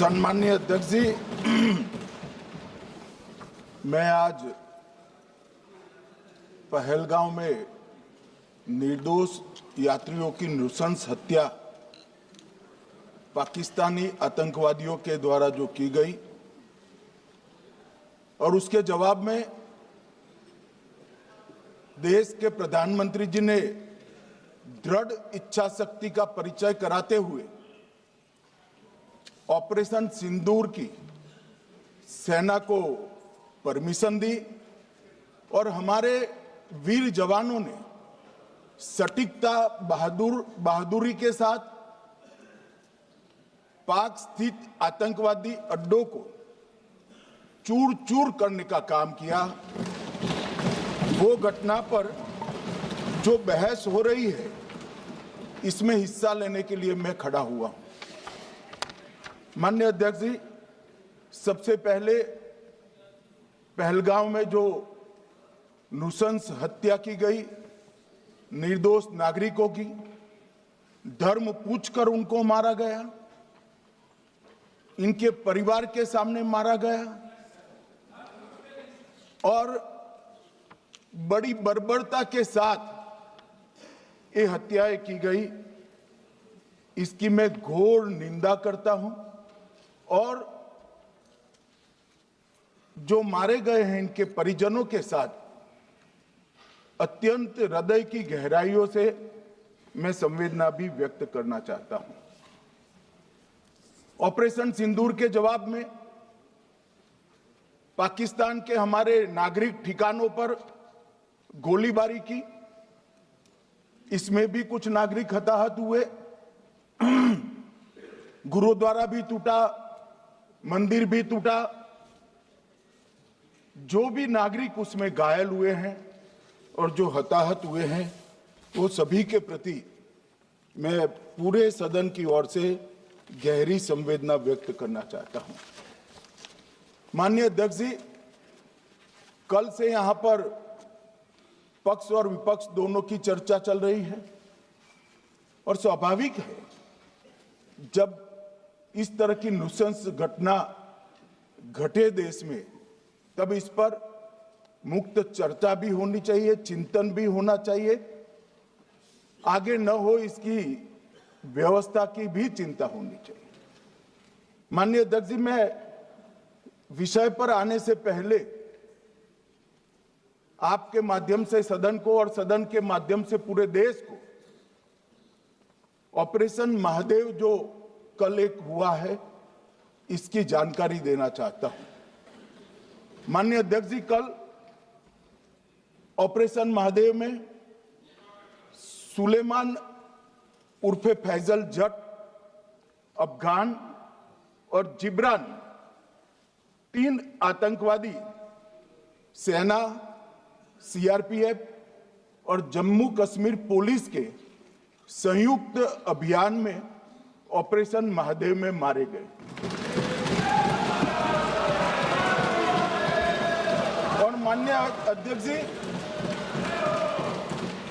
सम्माननीय अध्यक्ष जी, मैं आज पहलगांव में निर्दोष यात्रियों की नृशंस हत्या पाकिस्तानी आतंकवादियों के द्वारा जो की गई और उसके जवाब में देश के प्रधानमंत्री जी ने दृढ़ इच्छा शक्ति का परिचय कराते हुए ऑपरेशन सिंदूर की सेना को परमिशन दी और हमारे वीर जवानों ने सटीकता बहादुरी के साथ पाक स्थित आतंकवादी अड्डों को चूर चूर करने का काम किया। वो घटना पर जो बहस हो रही है, इसमें हिस्सा लेने के लिए मैं खड़ा हुआ हूं। माननीय अध्यक्ष जी, सबसे पहले पहलगांव में जो नृशंस हत्या की गई निर्दोष नागरिकों की, धर्म पूछकर उनको मारा गया, इनके परिवार के सामने मारा गया और बड़ी बर्बरता के साथ ये हत्याएं की गई, इसकी मैं घोर निंदा करता हूं और जो मारे गए हैं इनके परिजनों के साथ अत्यंत हृदय की गहराइयों से मैं संवेदना भी व्यक्त करना चाहता हूं। ऑपरेशन सिंदूर के जवाब में पाकिस्तान के हमारे नागरिक ठिकानों पर गोलीबारी की, इसमें भी कुछ नागरिक हताहत हुए, गुरुद्वारा भी टूटा, मंदिर भी टूटा। जो भी नागरिक उसमें घायल हुए हैं और जो हताहत हुए हैं, वो सभी के प्रति मैं पूरे सदन की ओर से गहरी संवेदना व्यक्त करना चाहता हूं। माननीय अध्यक्ष जी, कल से यहां पर पक्ष और विपक्ष दोनों की चर्चा चल रही है और स्वाभाविक है, जब इस तरह की नृशंस घटना घटे देश में, तब इस पर मुक्त चर्चा भी होनी चाहिए, चिंतन भी होना चाहिए, आगे न हो इसकी व्यवस्था की भी चिंता होनी चाहिए। माननीय अध्यक्ष जी, मैं विषय पर आने से पहले आपके माध्यम से सदन को और सदन के माध्यम से पूरे देश को ऑपरेशन महादेव जो कल एक हुआ है, इसकी जानकारी देना चाहता हूं। माननीय अध्यक्ष जी, कल ऑपरेशन महादेव में सुलेमान उर्फे फैजल जट, अफगान और जिब्रान, 3 आतंकवादी सेना, सीआरपीएफ और जम्मू कश्मीर पुलिस के संयुक्त अभियान में ऑपरेशन महादेव में मारे गए और माननीय अध्यक्ष जी,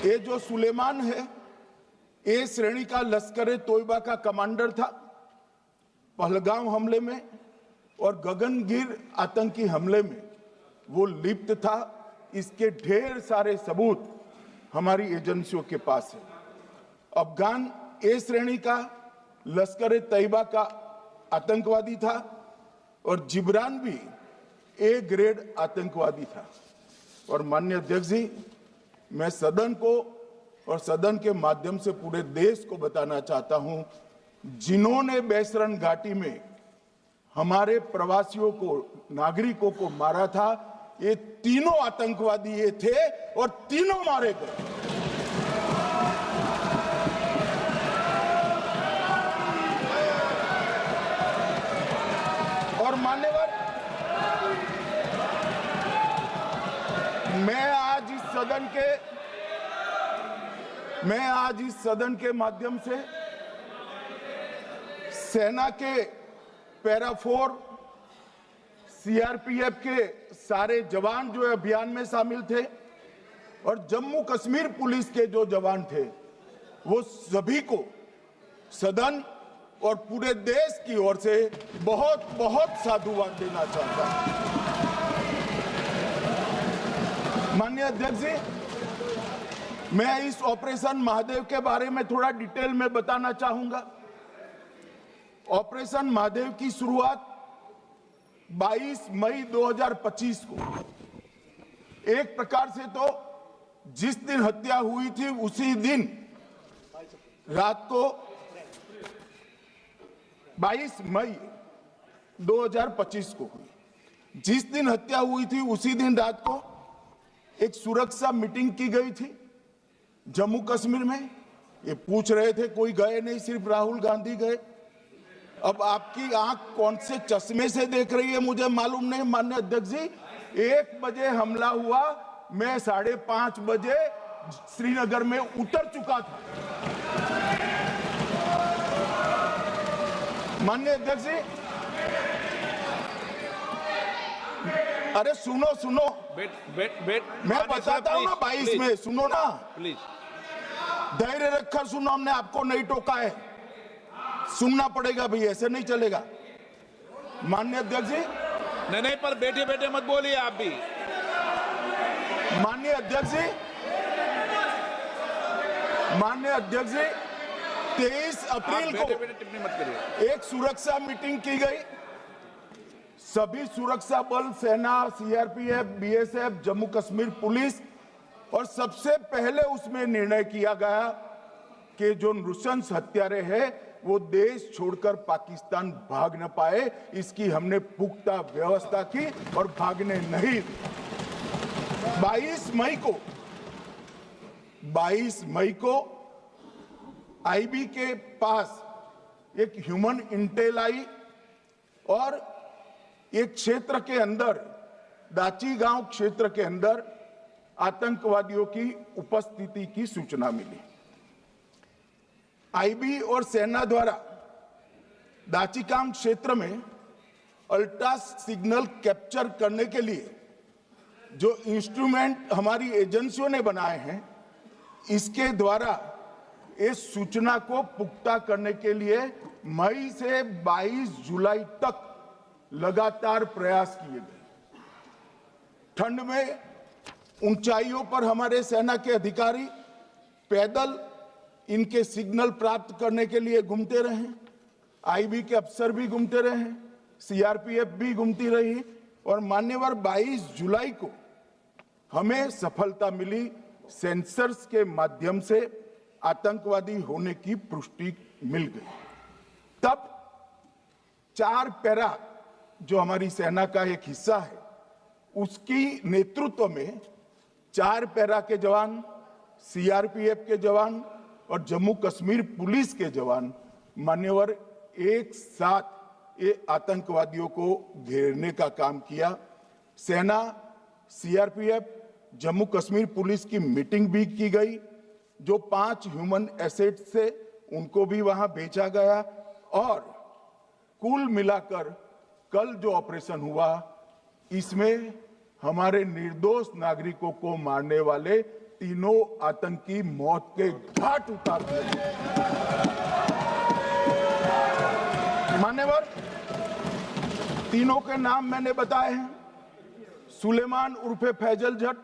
ये जो सुलेमान है, ए श्रेणी का लश्कर तोयबा का कमांडर था पहलगांव हमले में, और गगनगिर आतंकी हमले में वो लिप्त था। इसके ढेर सारे सबूत हमारी एजेंसियों के पास है। अफगान ए श्रेणी का लश्कर तैयबा का आतंकवादी था और जिब्रान भी ए ग्रेड आतंकवादी था। और माननीय अध्यक्ष जी, मैं सदन को और सदन के माध्यम से पूरे देश को बताना चाहता हूं, जिन्होंने बैसरन घाटी में हमारे प्रवासियों को, नागरिकों को मारा था, ये तीनों आतंकवादी ये थे और तीनों मारे गए। और मान्यवर, मैं आज इस सदन के माध्यम से सेना के पैरा 4, सीआरपीएफ के सारे जवान जो अभियान में शामिल थे और जम्मू कश्मीर पुलिस के जो जवान थे, वो सभी को सदन और पूरे देश की ओर से बहुत बहुत साधुवाद देना चाहता हूं। माननीय अध्यक्ष जी, मैं इस ऑपरेशन महादेव के बारे में थोड़ा डिटेल में बताना चाहूंगा। ऑपरेशन महादेव की शुरुआत 22 मई 2025 को, एक प्रकार से तो जिस दिन हत्या हुई थी उसी दिन रात को 22 मई 2025 को हुई। जिस दिन हत्या हुई थी उसी दिन रात को एक सुरक्षा मीटिंग की गई थी जम्मू कश्मीर में। ये पूछ रहे थे, कोई गए नहीं, सिर्फ राहुल गांधी गए। अब आपकी आंख कौन से चश्मे से देख रही है मुझे मालूम नहीं। माननीय अध्यक्ष जी, 1 बजे हमला हुआ, मैं 5:30 बजे श्रीनगर में उतर चुका था। माननीय अध्यक्ष जी, अरे सुनो सुनो, मैं बताता हूँ ना। 22 में सुनो ना प्लीज, धैर्य रखकर सुनो, हमने आपको नहीं टोका है, सुनना पड़ेगा भाई, ऐसे नहीं चलेगा। माननीय अध्यक्ष जी, नहीं, पर बैठे बैठे मत बोलिए आप भी। माननीय अध्यक्ष जी, 23 अप्रैल को टिप्पणी मत करिए। एक सुरक्षा मीटिंग की गई। सभी सुरक्षा बल, सेना, CRPF, BSF, Jammu Kashmir police, और सबसे पहले उसमें निर्णय किया गया कि जो नृशंस हत्यारे हैं वो देश छोड़कर पाकिस्तान भाग न पाए, इसकी हमने पुख्ता व्यवस्था की और भागने नहीं। 22 मई को आईबी के पास एक ह्यूमन इंटेल आई और एक क्षेत्र के अंदर, दाची गांव क्षेत्र के अंदर आतंकवादियों की उपस्थिति की सूचना मिली। आईबी और सेना द्वारा दाचीकाम क्षेत्र में अल्ट्रा सिग्नल कैप्चर करने के लिए जो इंस्ट्रूमेंट हमारी एजेंसियों ने बनाए हैं, इसके द्वारा इस सूचना को पुख्ता करने के लिए मई से 22 जुलाई तक लगातार प्रयास किए गए। ठंड में ऊंचाइयों पर हमारे सेना के अधिकारी पैदल इनके सिग्नल प्राप्त करने के लिए घूमते रहे, आईबी के अफसर भी घूमते रहे, सीआरपीएफ भी घूमती रही, और मान्यवर 22 जुलाई को हमें सफलता मिली। सेंसर्स के माध्यम से आतंकवादी होने की पुष्टि मिल गई। तब 4 पैरा, जो हमारी सेना का एक हिस्सा है, उसकी नेतृत्व में 4 पैरा के जवान, सीआरपीएफ के जवान और जम्मू कश्मीर पुलिस के जवान मान्यवर एक साथ ये आतंकवादियों को घेरने का काम किया। सेना, सीआरपीएफ, जम्मू कश्मीर पुलिस की मीटिंग भी की गई। जो 5 ह्यूमन एसेट्स थे उनको भी वहां भेजा गया, और कुल मिलाकर कल जो ऑपरेशन हुआ, इसमें हमारे निर्दोष नागरिकों को मारने वाले तीनों आतंकी मौत के घाट उतार दिए। मान्यवर, तीनों के नाम मैंने बताए हैं, सुलेमान उर्फे फैजल जट,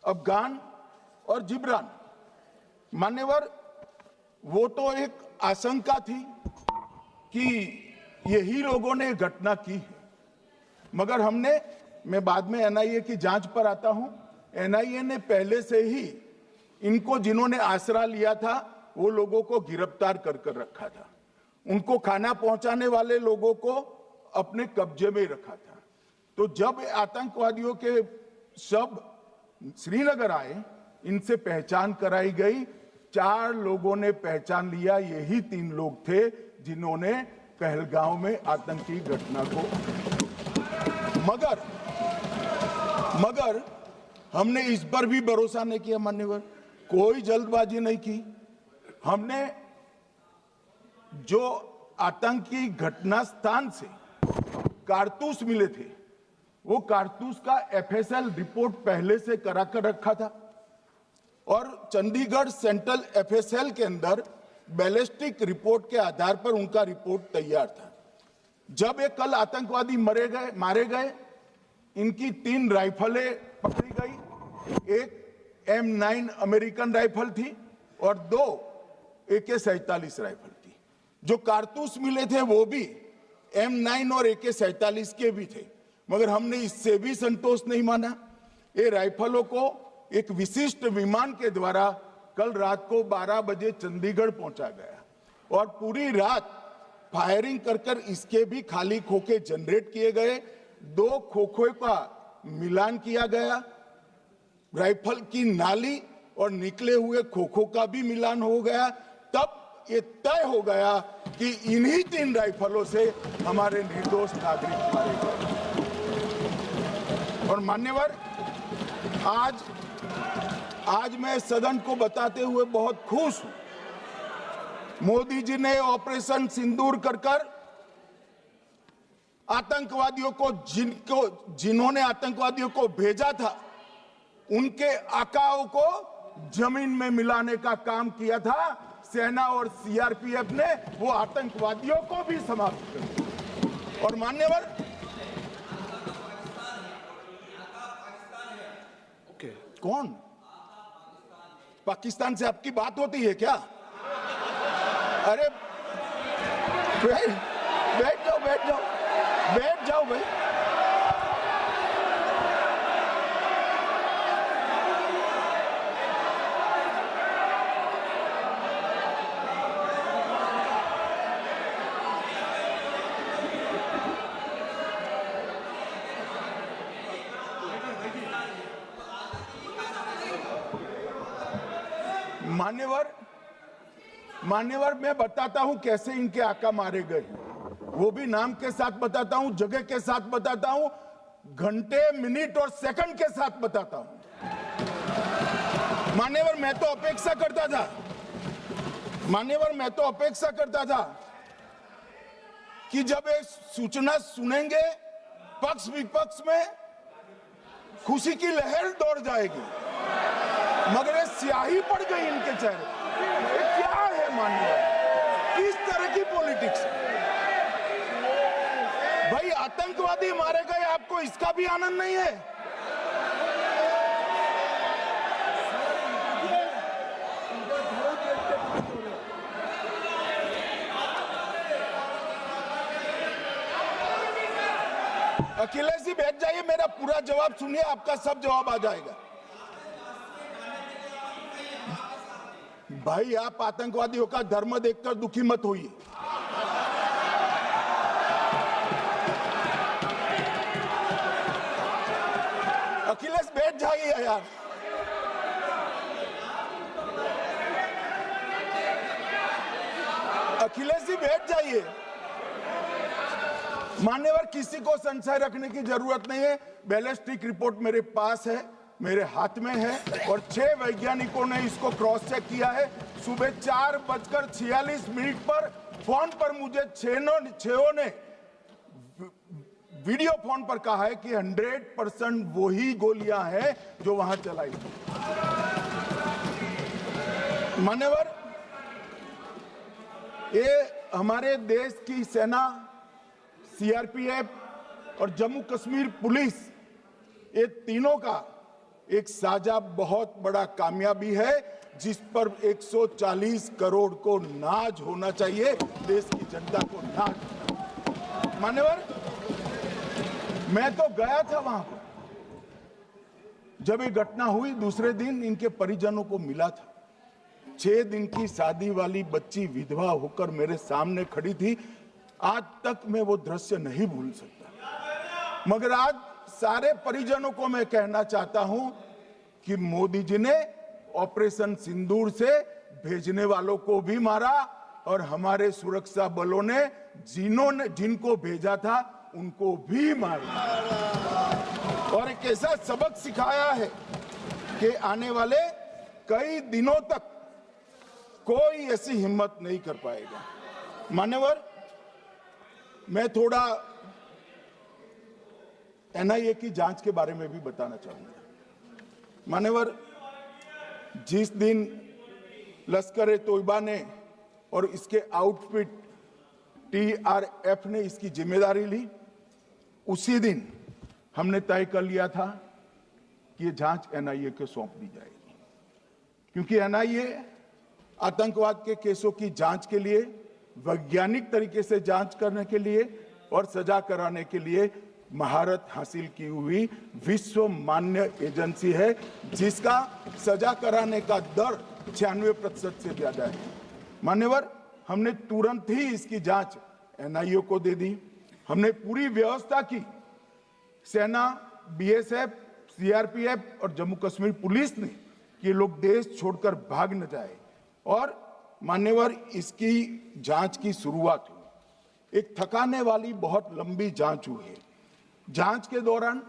अफगान और जिब्रान। मान्यवर, वो तो एक आशंका थी कि यही लोगों ने घटना की है, मगर मैं बाद में एनआईए की जांच पर आता हूं। एनआईए ने पहले से ही इनको, जिन्होंने आसरा लिया था, वो लोगों को गिरफ्तार कर रखा था। उनको खाना पहुंचाने वाले लोगों को अपने कब्जे में रखा था। तो जब आतंकवादियों के शव श्रीनगर आए, इनसे पहचान कराई गई। 4 लोगों ने पहचान लिया, यही 3 लोग थे जिन्होंने पहलगांव में आतंकी घटना को। मगर हमने इस पर भी भरोसा नहीं किया मान्यवर, कोई जल्दबाजी नहीं की। हमने जो आतंकी घटना स्थान से कारतूस मिले थे, वो कारतूस का एफएसएल रिपोर्ट पहले से करा कर रखा था, और चंडीगढ़ सेंट्रल एफएसएल के अंदर बैलिस्टिक रिपोर्ट के आधार पर उनका रिपोर्ट तैयार था। जब ये कल आतंकवादी मारे गए, इनकी 3 राइफलें पकड़ी गई। एक M9 अमेरिकन राइफल थी और 2 AK-47 राइफल थी। जो कारतूस मिले थे वो भी M9 और AK-47 के भी थे, मगर हमने इससे भी संतोष नहीं माना। ये राइफलों को एक विशिष्ट विमान के द्वारा कल रात को 12 बजे चंडीगढ़ पहुंचा गया और पूरी रात फायरिंग कर इसके भी खाली खोखे जनरेट किए गए। 2 खोखों का मिलान किया गया, राइफल की नाली और निकले हुए खोखों का भी मिलान हो गया। तब ये तय हो गया कि इन्हीं 3 राइफलों से हमारे निर्दोष नागरिक मारे गए। और मान्यवर, आज मैं सदन को बताते हुए बहुत खुश हूं। मोदी जी ने ऑपरेशन सिंदूर कर आतंकवादियों को जिन्होंने आतंकवादियों को भेजा था, उनके आकाओं को जमीन में मिलाने का काम किया था। सेना और CRPF ने वो आतंकवादियों को भी समाप्त कर दिया। और मान्यवर, कौन पाकिस्तान से आपकी बात होती है क्या? अरे बैठ जाओ भाई। मान्यवर, मैं बताता हूं कैसे इनके आका मारे गए, वो भी नाम के साथ बताता हूं, जगह के साथ बताता हूं, घंटे, मिनट और सेकंड के साथ बताता हूं। मान्यवर, मैं तो अपेक्षा करता था कि जब एक सूचना सुनेंगे पक्ष विपक्ष में खुशी की लहर दौड़ जाएगी, मगर ये स्याही पड़ गई इनके चेहरे। ये क्या है मान्यवर? किस तरह की पॉलिटिक्स? भाई, आतंकवादी मारे गए, आपको इसका भी आनंद नहीं है? अखिलेश जी बैठ जाइए, मेरा पूरा जवाब सुनिए, आपका सब जवाब आ जाएगा। भाई, आप आतंकवादियों का धर्म देखकर दुखी मत होइए। अखिलेश बैठ जाइए यार। अखिलेश जी बैठ जाइए। मान्यवर, किसी को संशय रखने की जरूरत नहीं है। बैलिस्टिक रिपोर्ट मेरे पास है, मेरे हाथ में है और 6 वैज्ञानिकों ने इसको क्रॉस चेक किया है। सुबह 4:46 पर फोन पर मुझे 6 ने वीडियो फोन पर कहा है कि 100% वही गोलियां हैं जो वहां चलाई। मान्यवर, ये हमारे देश की सेना, CRPF और जम्मू कश्मीर पुलिस, ये तीनों का एक साझा बहुत बड़ा कामयाबी है, जिस पर 140 करोड़ को नाज होना चाहिए, देश की जनता को नाज। मान्यवर, मैं तो गया था वहां पर जब ये घटना हुई। दूसरे दिन इनके परिजनों को मिला था। 6 दिन की शादी वाली बच्ची विधवा होकर मेरे सामने खड़ी थी। आज तक मैं वो दृश्य नहीं भूल सकता। मगर आज सारे परिजनों को मैं कहना चाहता हूं कि मोदी जी ने ऑपरेशन सिंदूर से भेजने वालों को भी मारा और हमारे सुरक्षा बलों ने जिनको भेजा था उनको भी मारा, और एक ऐसा सबक सिखाया है कि आने वाले कई दिनों तक कोई ऐसी हिम्मत नहीं कर पाएगा। मान्यवर, मैं थोड़ा NIA की जांच के बारे में भी बताना चाहूंगा। मान्यवर, जिस दिन लश्कर-ए-तोयबा ने और इसके आउटफिट TRF ने इसकी जिम्मेदारी ली, उसी दिन हमने तय कर लिया था कि ये जांच NIA को सौंप दी जाएगी, क्योंकि NIA आतंकवाद के केसों की जांच के लिए, वैज्ञानिक तरीके से जांच करने के लिए और सजा कराने के लिए महारत हासिल की हुई विश्व मान्य एजेंसी है, जिसका सजा कराने का दर 96% से ज्यादा है। मान्यवर, हमने तुरंत ही इसकी जांच NIA को दे दी। हमने पूरी व्यवस्था की, सेना, BSF, CRPF और जम्मू कश्मीर पुलिस ने कि लोग देश छोड़कर भाग न जाए। और मान्यवर, इसकी जांच की शुरुआत हुई। एक थकाने वाली बहुत लंबी जांच हुई है। जांच के दौरान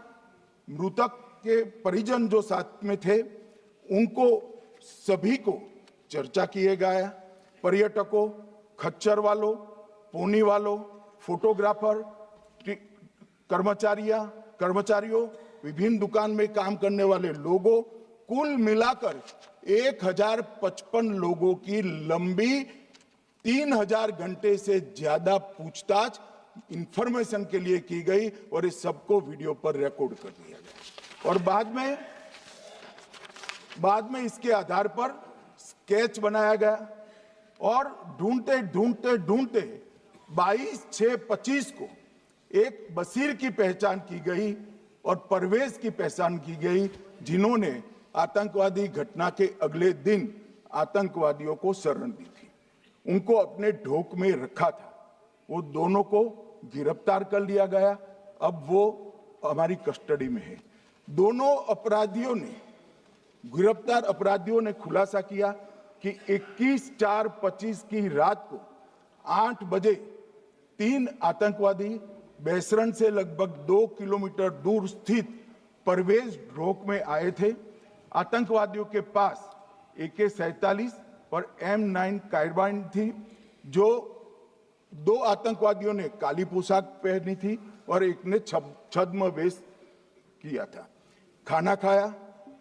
मृतक के परिजन जो साथ में थे, उनको सभी को चर्चा किए गया। पर्यटकों, खच्चर वालों, पोनी वालों, फोटोग्राफर, कर्मचारियों, विभिन्न दुकान में काम करने वाले लोगों, कुल मिलाकर 1055 लोगों की लंबी 3000 घंटे से ज्यादा पूछताछ इंफॉर्मेशन के लिए की गई और इस सबको वीडियो पर रिकॉर्ड कर दिया गया। और बाद में इसके आधार पर स्केच बनाया गया और ढूंढते 22/6/25 को एक बशीर की पहचान की गई और परवेज की पहचान की गई, जिन्होंने आतंकवादी घटना के अगले दिन आतंकवादियों को शरण दी थी। उनको अपने ढोक में रखा था। वो दोनों को गिरफ्तार कर लिया गया। अब वो हमारी कस्टडी में है। दोनों गिरफ्तार अपराधियों ने खुलासा किया कि 21/4/25 की रात को 8 बजे 3 आतंकवादी बेसरन से लगभग 2 किलोमीटर दूर स्थित परवेज ढोक में आए थे। आतंकवादियों के पास AK-47 और M9 कार्बाइन थी। जो 2 आतंकवादियों ने काली पोशाक पहनी थी और एक ने छद्म वेश किया था। खाना खाया,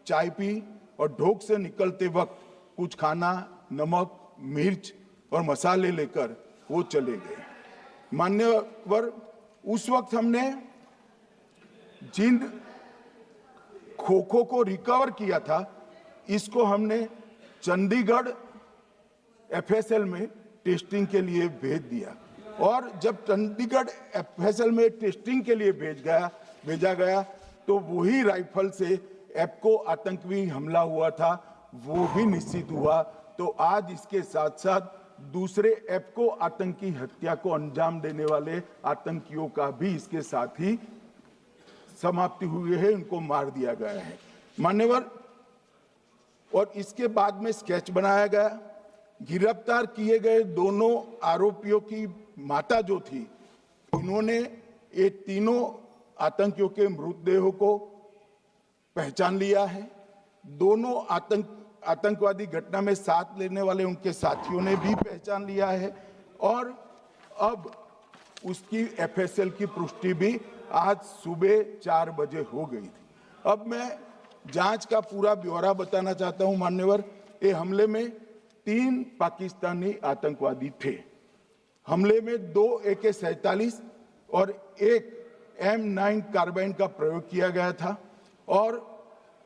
चाय पी और ढोक से निकलते वक्त कुछ खाना, नमक, मिर्च और मसाले लेकर वो चले गए। मान्यवर, उस वक्त हमने जिन खोखो को रिकवर किया था, इसको हमने चंडीगढ़ FSL में टेस्टिंग के लिए भेज दिया। और जब चंडीगढ़ FSL में टेस्टिंग के लिए भेजा गया तो वही राइफल से एप्को आतंकी हमला हुआ था, वो भी निश्चित हुआ। तो आज इसके साथ साथ दूसरे एप्को आतंकी हत्या को अंजाम देने वाले आतंकियों का भी इसके साथ ही समाप्ति हुई है, इनको मार दिया गया है। मान्यवर, और इसके बाद में स्केच बनाया गया। गिरफ्तार किए गए दोनों आरोपियों की माता जो थी, उन्होंने ये तीनों आतंकियों के मृतदेहों को पहचान लिया है। दोनों आतंकवादी घटना में साथ लेने वाले उनके साथियों ने भी पहचान लिया है और अब उसकी FSL की पुष्टि भी आज सुबह 4 बजे हो गई थी। अब मैं जांच का पूरा ब्यौरा बताना चाहता हूं। मान्यवर, ये हमले में 3 पाकिस्तानी आतंकवादी थे। हमले में 2 AK-47 और 1 M9 कार्बाइन का प्रयोग किया गया था। और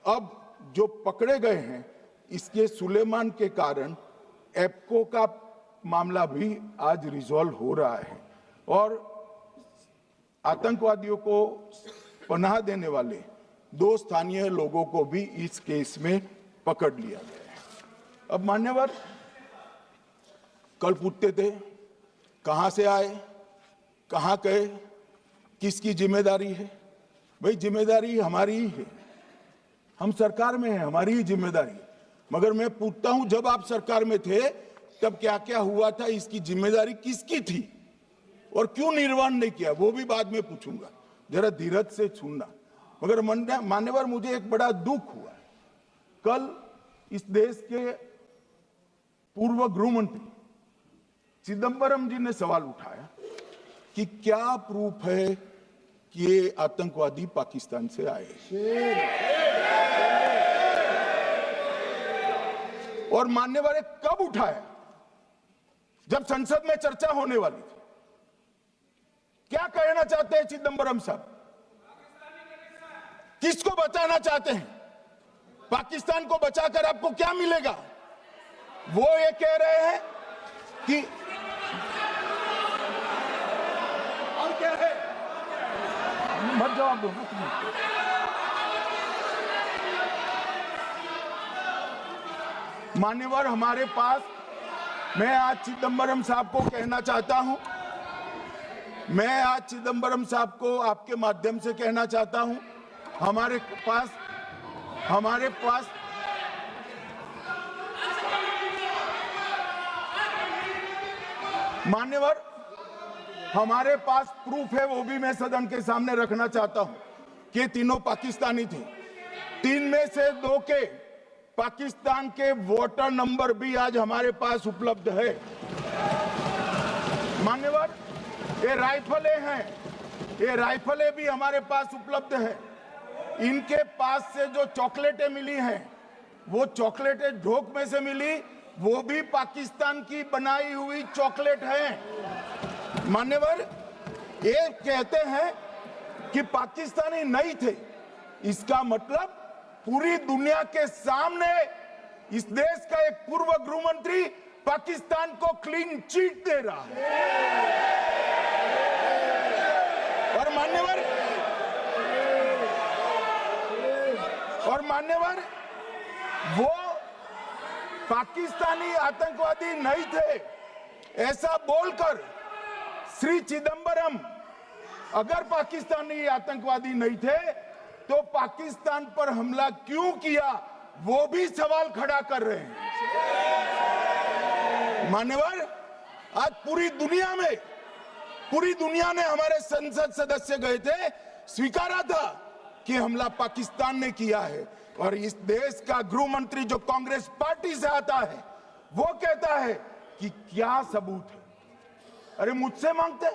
अब जो पकड़े गए हैं, इसके सुलेमान के कारण एप्को का मामला भी आज रिजॉल्व हो रहा है और आतंकवादियों को पनाह देने वाले 2 स्थानीय लोगों को भी इस केस में पकड़ लिया गया है। अब मान्यवर, कल पूछते थे कहां से आए, कहां गए, किसकी जिम्मेदारी है। भाई, जिम्मेदारी हमारी ही है। हम सरकार में हैं, हमारी ही जिम्मेदारी। मगर मैं पूछता हूं, जब आप सरकार में थे तब क्या क्या हुआ था, इसकी जिम्मेदारी किसकी थी और क्यों निर्वहन नहीं किया, वो भी बाद में पूछूंगा। जरा धीरज से सुनना। मगर मान्यवर, मुझे एक बड़ा दुख हुआ। कल इस देश के पूर्व गृह मंत्री चिदंबरम जी ने सवाल उठाया कि क्या प्रूफ है कि ये आतंकवादी पाकिस्तान से आए। और मान्यवर, कब उठाया? जब संसद में चर्चा होने वाली थी। क्या कहना चाहते हैं चिदंबरम साहब? किसको बचाना चाहते हैं? पाकिस्तान को बचाकर आपको क्या मिलेगा? वो ये कह रहे हैं कि और क्या है, मत जवाब दो ना तुम। मान्यवर, हमारे पास, मैं आज चिदंबरम साहब को कहना चाहता हूं, मैं आज चिदंबरम साहब को आपके माध्यम से कहना चाहता हूं, हमारे पास मान्यवर, हमारे पास प्रूफ है, वो भी मैं सदन के सामने रखना चाहता हूं कि तीनों पाकिस्तानी थे। 3 में से 2 के पाकिस्तान के वोटर नंबर भी आज हमारे पास उपलब्ध है। मान्यवर, ये राइफलें हैं, ये राइफलें भी हमारे पास उपलब्ध है। इनके पास से जो चॉकलेटें मिली हैं, वो चॉकलेटें ढोक में से मिली, वो भी पाकिस्तान की बनाई हुई चॉकलेट है। मान्यवर, ये कहते हैं कि पाकिस्तानी नहीं थे, इसका मतलब पूरी दुनिया के सामने इस देश का एक पूर्व गृह मंत्री पाकिस्तान को क्लीन चिट दे रहा है। और मान्यवर, वो पाकिस्तानी आतंकवादी नहीं थे ऐसा बोलकर श्री चिदंबरम अगर पाकिस्तानी आतंकवादी नहीं थे तो पाकिस्तान पर हमला क्यों किया, वो भी सवाल खड़ा कर रहे हैं। मान्यवर, आज पूरी दुनिया ने हमारे संसद सदस्य गए थे, स्वीकारा था कि हमला पाकिस्तान ने किया है। और इस देश का गृह मंत्री जो कांग्रेस पार्टी से आता है, वो कहता है कि क्या सबूत है। अरे मुझसे मांगते,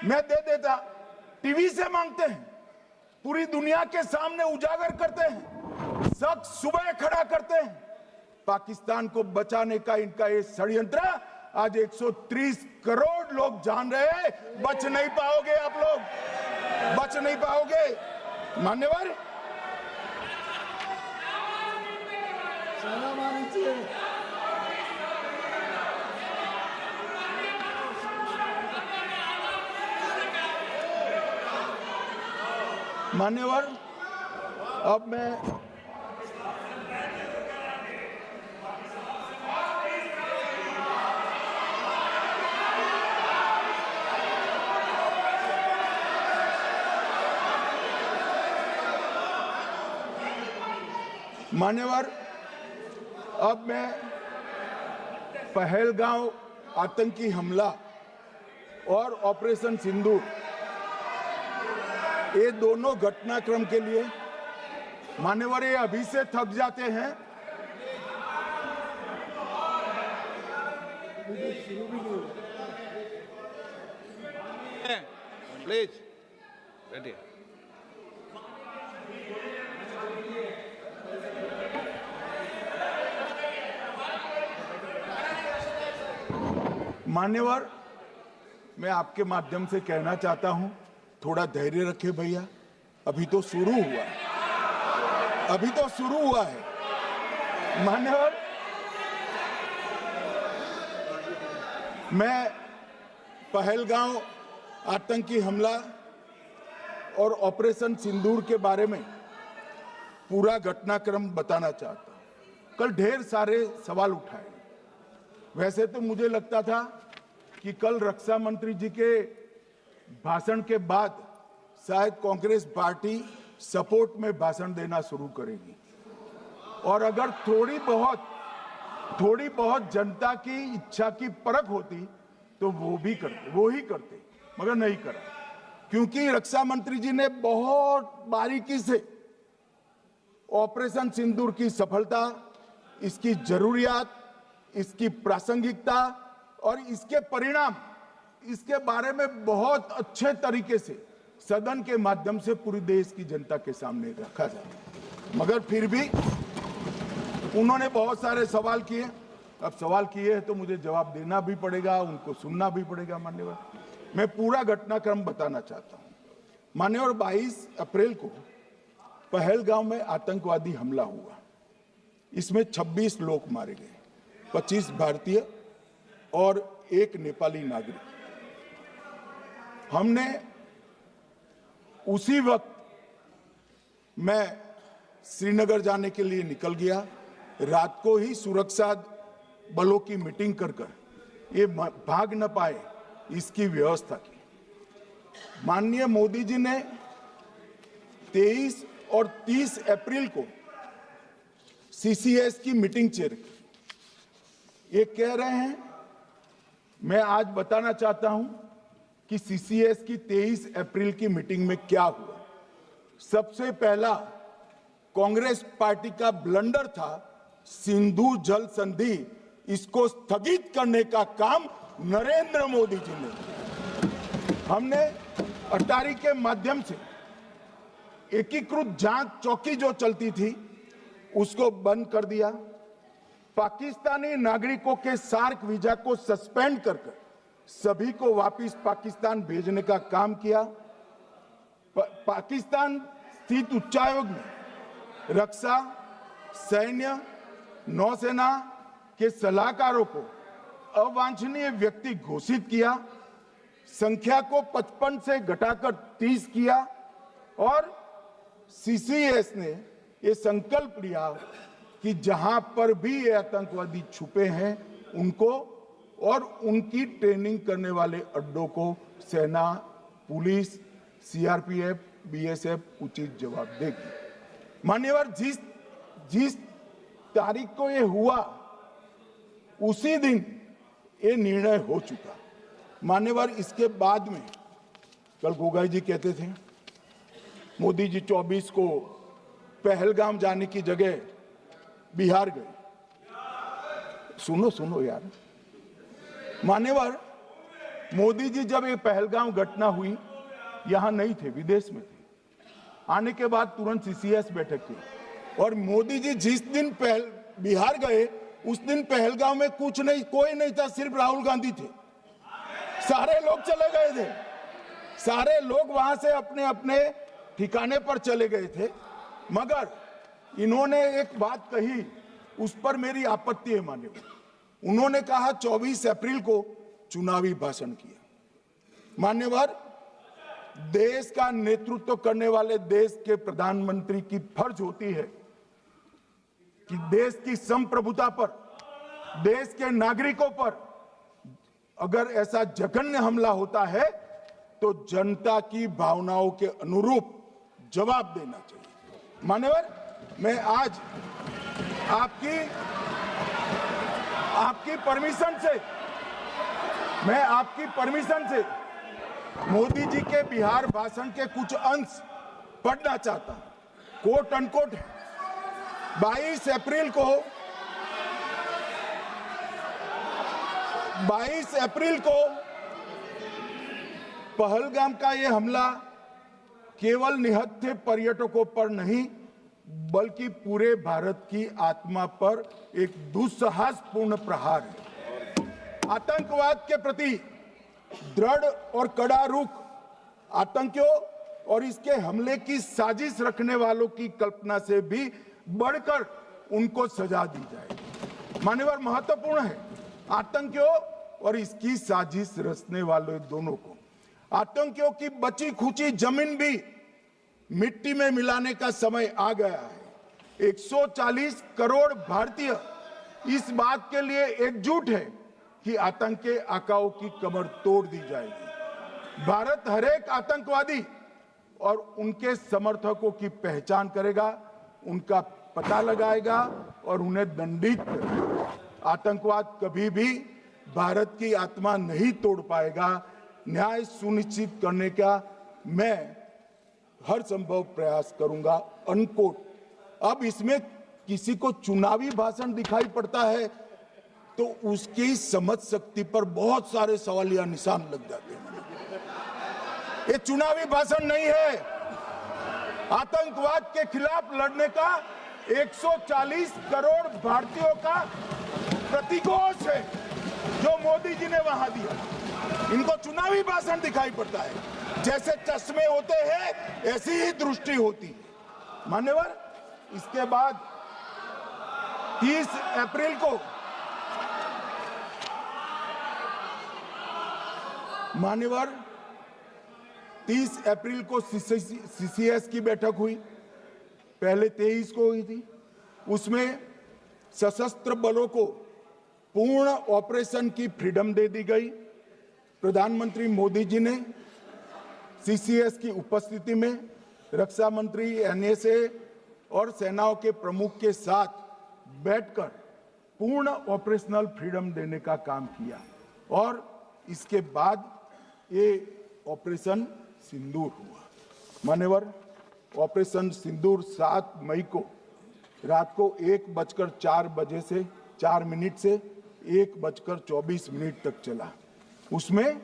मैं दे देता, टीवी से मांगते हैं, पूरी दुनिया के सामने उजागर करते हैं, शख्स सुबह खड़ा करते हैं। पाकिस्तान को बचाने का इनका ये षड्यंत्र आज 130 करोड़ लोग जान रहे हैं। बच नहीं पाओगे आप लोग, बच नहीं पाओगे। मान्यवर, मान्यवर, अब मैं पहलगांव आतंकी हमला और ऑपरेशन सिंदूर, ये दोनों घटनाक्रम के लिए मान्यवर ये अभी से थक जाते हैं। प्लीज बैठिए। मान्यवर, मैं आपके माध्यम से कहना चाहता हूं, थोड़ा धैर्य रखे भैया, अभी तो शुरू हुआ है, अभी तो शुरू हुआ है। मान्यवर, मैं पहलगांव आतंकी हमला और ऑपरेशन सिंदूर के बारे में पूरा घटनाक्रम बताना चाहता हूं। कल ढेर सारे सवाल उठाए। वैसे तो मुझे लगता था कि कल रक्षा मंत्री जी के भाषण के बाद शायद कांग्रेस पार्टी सपोर्ट में भाषण देना शुरू करेगी और अगर थोड़ी बहुत जनता की इच्छा की परख होती तो वो ही करते, मगर नहीं करा, क्योंकि रक्षा मंत्री जी ने बहुत बारीकी से ऑपरेशन सिंदूर की सफलता, इसकी जरूरियात, इसकी प्रासंगिकता और इसके परिणाम, इसके बारे में बहुत अच्छे तरीके से सदन के माध्यम से पूरी देश की जनता के सामने रखा जाए। मगर फिर भी उन्होंने बहुत सारे सवाल किए। अब सवाल किए हैं तो मुझे जवाब देना भी पड़ेगा, उनको सुनना भी पड़ेगा। मान्यवर, मैं पूरा घटनाक्रम बताना चाहता हूं। मान्यवर, 22 अप्रैल को पहलगांव में आतंकवादी हमला हुआ। इसमें 26 लोग मारे गए, 25 भारतीय और 1 नेपाली नागरिक। हमने उसी वक्त मैं श्रीनगर जाने के लिए निकल गया। रात को ही सुरक्षा बलों की मीटिंग कर ये भाग न पाए इसकी व्यवस्था की। माननीय मोदी जी ने 23 और 30 अप्रैल को सीसीएस की मीटिंग चेयर की। ये कह रहे हैं, मैं आज बताना चाहता हूं कि सीसीएस की 23 अप्रैल की मीटिंग में क्या हुआ। सबसे पहला कांग्रेस पार्टी का ब्लंडर था सिंधु जल संधि, इसको स्थगित करने का काम नरेंद्र मोदी जी ने किया। हमने अटारी के माध्यम से एकीकृत जांच चौकी जो चलती थी उसको बंद कर दिया। पाकिस्तानी नागरिकों के सार्क वीजा को सस्पेंड कर सभी को वापस पाकिस्तान भेजने का काम किया। पाकिस्तान स्थित उच्चायोग ने रक्षा, सैन्य, नौसेना के सलाहकारों को अवांछनीय व्यक्ति घोषित किया। संख्या को 55 से घटाकर 30 किया और सीसीएस ने ये संकल्प लिया कि जहां पर भी ये आतंकवादी छुपे हैं उनको और उनकी ट्रेनिंग करने वाले अड्डों को सेना, पुलिस, सीआरपीएफ, बीएसएफ उचित जवाब देगी। मान्यवर, जिस तारीख को ये हुआ उसी दिन ये निर्णय हो चुका। मान्यवर, इसके बाद में कल गोगाई जी कहते थे मोदी जी 24 को पहलगाम जाने की जगह बिहार गए। सुनो यार। मान्यवर, मोदी जी जब ये पहलगाम घटना हुई यहां नहीं थे, विदेश में थे। आने के बाद तुरंत सीसीएस बैठक की और मोदी जी जिस दिन बिहार गए उस दिन पहलगाम में कुछ नहीं, कोई नहीं था, सिर्फ राहुल गांधी थे। सारे लोग चले गए थे, सारे लोग वहां से अपने अपने ठिकाने पर चले गए थे। मगर इन्होंने एक बात कही, उस पर मेरी आपत्ति है। मान्यवर, उन्होंने कहा 24 अप्रैल को चुनावी भाषण किया। मान्यवर, देश का नेतृत्व करने वाले देश के प्रधानमंत्री की फर्ज होती है कि देश की संप्रभुता पर, देश के नागरिकों पर अगर ऐसा जघन्य हमला होता है तो जनता की भावनाओं के अनुरूप जवाब देना चाहिए। मान्यवर, मैं आज आपकी परमिशन से मोदी जी के बिहार भाषण के कुछ अंश पढ़ना चाहता हूं। कोट अनकोट है। 22 अप्रैल को पहलगाम का यह हमला केवल निहत्थे पर्यटकों पर नहीं बल्कि पूरे भारत की आत्मा पर एक दुस्साहसपूर्ण प्रहार है। आतंकवाद के प्रति दृढ़ और कड़ा रुख, आतंकियों और इसके हमले की साजिश रखने वालों की कल्पना से भी बढ़कर उनको सजा दी जाए। मान्यवर, महत्वपूर्ण है आतंकियों और इसकी साजिश रचने वाले दोनों को। आतंकियों की बची खुची जमीन भी मिट्टी में मिलाने का समय आ गया है। 140 करोड़ भारतीय इस बात के लिए एकजुट है कि आतंक के आकाओं की कमर तोड़ दी जाएगी। भारत हरेक आतंकवादी और उनके समर्थकों की पहचान करेगा, उनका पता लगाएगा और उन्हें दंडित करेगा। आतंकवाद कभी भी भारत की आत्मा नहीं तोड़ पाएगा। न्याय सुनिश्चित करने का मैं हर संभव प्रयास करूंगा। अनकोट। अब इसमें किसी को चुनावी भाषण दिखाई पड़ता है तो उसकी समझ शक्ति पर बहुत सारे सवालिया निशान लग जाते हैं। ये चुनावी भाषण नहीं है। आतंकवाद के खिलाफ लड़ने का 140 करोड़ भारतीयों का प्रतिघोष है जो मोदी जी ने वहां दिया। इनको चुनावी भाषण दिखाई पड़ता है, जैसे चश्मे होते हैं ऐसी ही दृष्टि होती है। मान्यवर, इसके बाद 30 अप्रैल को मान्यवर 30 अप्रैल को सीसीएस की बैठक हुई, पहले 23 को हुई थी। उसमें सशस्त्र बलों को पूर्ण ऑपरेशन की फ्रीडम दे दी गई। प्रधानमंत्री मोदी जी ने सीसीएस की उपस्थिति में रक्षा मंत्री, एनएसए और सेनाओं के प्रमुख के साथ बैठकर पूर्ण ऑपरेशनल फ्रीडम देने का काम किया और इसके बाद ये ऑपरेशन सिंदूर हुआ। मान्यवर, ऑपरेशन सिंदूर 7 मई को रात को 1:04 से 4 मिनट से 1:24 तक चला। उसमें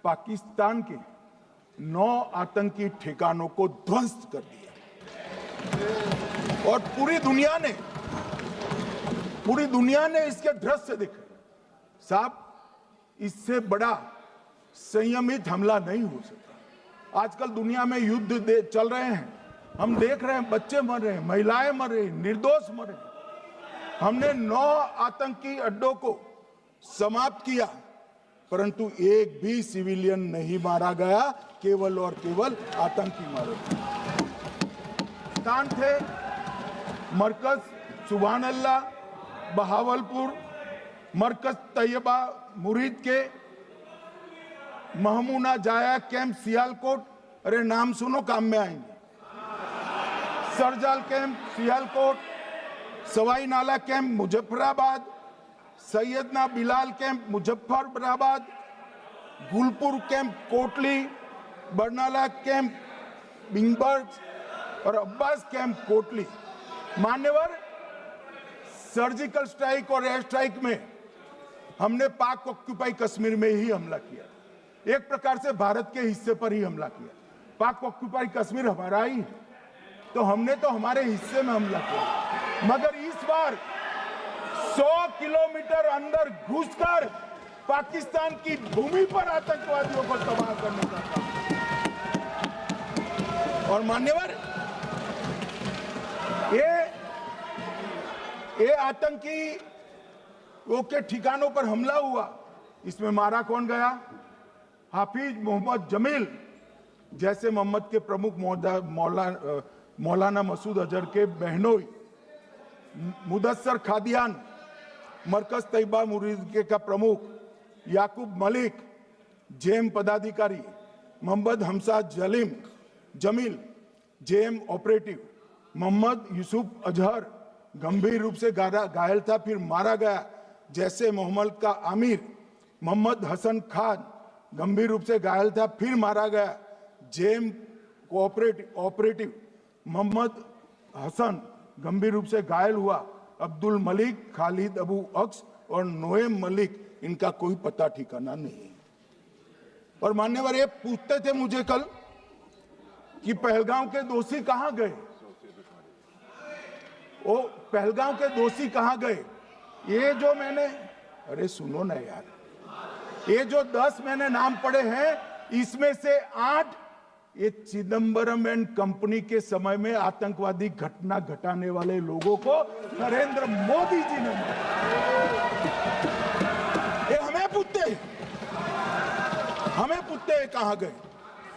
पाकिस्तान के 9 आतंकी ठिकानों को ध्वस्त कर दिया और पूरी दुनिया ने इसके दृश्य देखे। साहब, इससे बड़ा संयमित हमला नहीं हो सकता। आजकल दुनिया में युद्ध चल रहे हैं, हम देख रहे हैं, बच्चे मर रहे हैं, महिलाएं मर रही, निर्दोष मर रहे। हमने 9 आतंकी अड्डों को समाप्त किया, परंतु एक भी सिविलियन नहीं मारा गया, केवल और केवल आतंकी मारे गए। स्थान थे मरकज सुभान अल्लाह बहावलपुर, मरकज तैयबा मुरीद के, महमूना जाया कैंप सियालकोट, अरे नाम सुनो काम में आएंगे, सरजाल camp Sialkot, Sawai Nala camp Muzaffarabad, Syedna Bilal camp Muzaffarabad, Gulpur camp Kotli, Barnala camp Bhimber और अब्बास कैंप कोटली। मान्यवर, सर्जिकल स्ट्राइक और एयर स्ट्राइक में हमने पाक ऑक्यूपाई कश्मीर में ही हमला किया, एक प्रकार से भारत के हिस्से पर ही हमला किया। पाक ऑक्यूपाई कश्मीर हमारा ही है, तो हमने तो हमारे हिस्से में हमला किया। मगर इस बार 100 किलोमीटर अंदर घुसकर पाकिस्तान की भूमि पर आतंकवादियों को तबाह करने का काम। और मान्यवर, ये आतंकी के ठिकानों पर हमला हुआ, इसमें मारा कौन गया? हाफिज मोहम्मद जमील जैसे मोहम्मद के प्रमुख मौलाना मसूद अजहर के बहनोई, मुदस्सर खादियान मरकज तैयबा मुरीद का प्रमुख, याकूब मलिक जेएम पदाधिकारी, मोहम्मद हमसा जमील जेएम ऑपरेटिव, मोहम्मद यूसुफ अजहर गंभीर रूप से घायल था, फिर मारा गया। जैसे मोहम्मद का आमिर मोहम्मद हसन खान गंभीर रूप से घायल था, फिर मारा गया। जेएम ऑपरेटिव मोहम्मद हसन गंभीर रूप से घायल हुआ। अब्दुल मलिक, खालिद अबू अक्स और नोएम मलिक, इनका कोई पता ठिकाना नहीं। और मान्यवर, ये पूछते थे मुझे कल कि पहलगांव के दोषी कहां गए, वो पहलगांव के दोषी कहां गए? ये जो मैंने, अरे सुनो ना यार, ये जो 10 मैंने नाम पढ़े हैं, इसमें से 8 ये चिदम्बरम एंड कंपनी के समय में आतंकवादी घटना घटाने वाले लोगों को नरेंद्र मोदी जी ने मारा। ये हमें पूछते हैं कहां गए?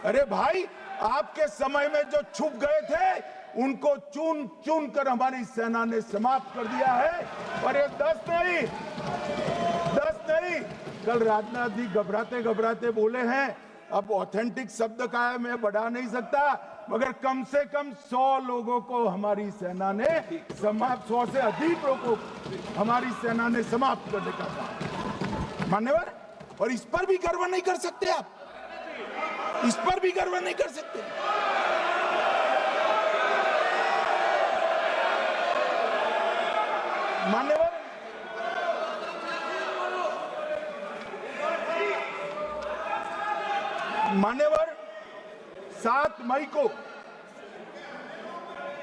अरे भाई, आपके समय में जो छुप गए थे उनको चुन चुन कर हमारी सेना ने समाप्त कर दिया है। और ये 10 नहीं, कल राजनाथ जी घबराते घबराते बोले हैं, अब ऑथेंटिक शब्द का है, मैं बढ़ा नहीं सकता, मगर कम से कम 100 लोगों को हमारी सेना ने समाप्त, 100 से अधिक लोगों को हमारी सेना ने समाप्त करने का काम। मान्यवर, और इस पर भी गर्व नहीं कर सकते आप? इस पर भी गर्व नहीं कर सकते? मान्यवर 7 मई को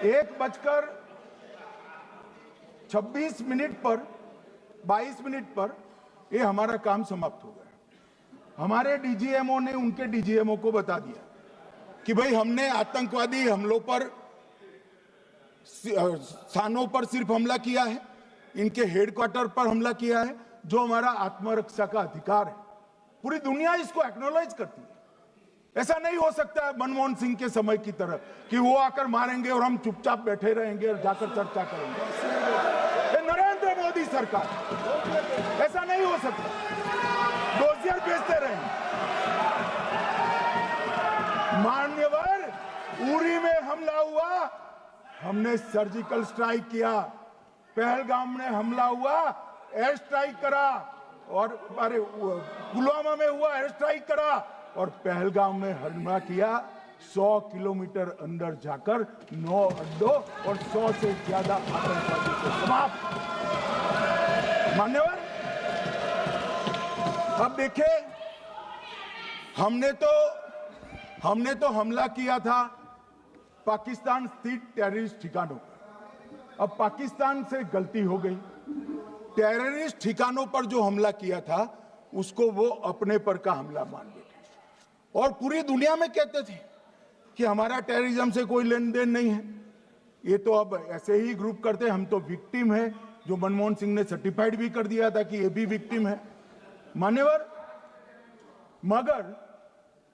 1:26 पर 22 मिनट पर ये हमारा काम समाप्त हो गया। हमारे डीजीएमओ ने उनके डीजीएमओ को बता दिया कि भाई हमने आतंकवादी हमलों पर स्थानों पर सिर्फ हमला किया है, इनके हेडक्वार्टर पर हमला किया है, जो हमारा आत्मरक्षा का अधिकार है। पूरी दुनिया इसको एक्नॉलेज करती है। ऐसा नहीं हो सकता है मनमोहन सिंह के समय की तरह कि वो आकर मारेंगे और हम चुपचाप बैठे रहेंगे और जाकर चर्चा करेंगे। ये नरेंद्र मोदी सरकार, ऐसा नहीं हो सकता। डोजियर भेजते रहेंगे। मान्यवर, उरी में हमला हुआ, हमने सर्जिकल स्ट्राइक किया। पहलगाम में हमला हुआ, एयर स्ट्राइक करा, और अरे पुलवामा में हुआ, एयर स्ट्राइक करा, और पहलगाम में हमला किया। 100 किलोमीटर अंदर जाकर 9 अड्डों और 100 से ज्यादा आतंकवादी को समाप्त। मान्यवर, अब देखिए, हमने तो हमला किया था पाकिस्तान स्थित टेररिस्ट ठिकानों पर। अब पाकिस्तान से गलती हो गई। टेररिस्ट ठिकानों पर जो हमला किया था उसको वो अपने पर का हमला मान बैठे और पूरी दुनिया में कहते थे कि हमारा टेररिज्म से कोई लेन देन नहीं है। ये तो अब ऐसे ही ग्रुप करते, हम तो विक्टिम है, जो मनमोहन सिंह ने सर्टिफाइड भी कर दिया था कि ये भी विक्टिम है। मान्यवर, मगर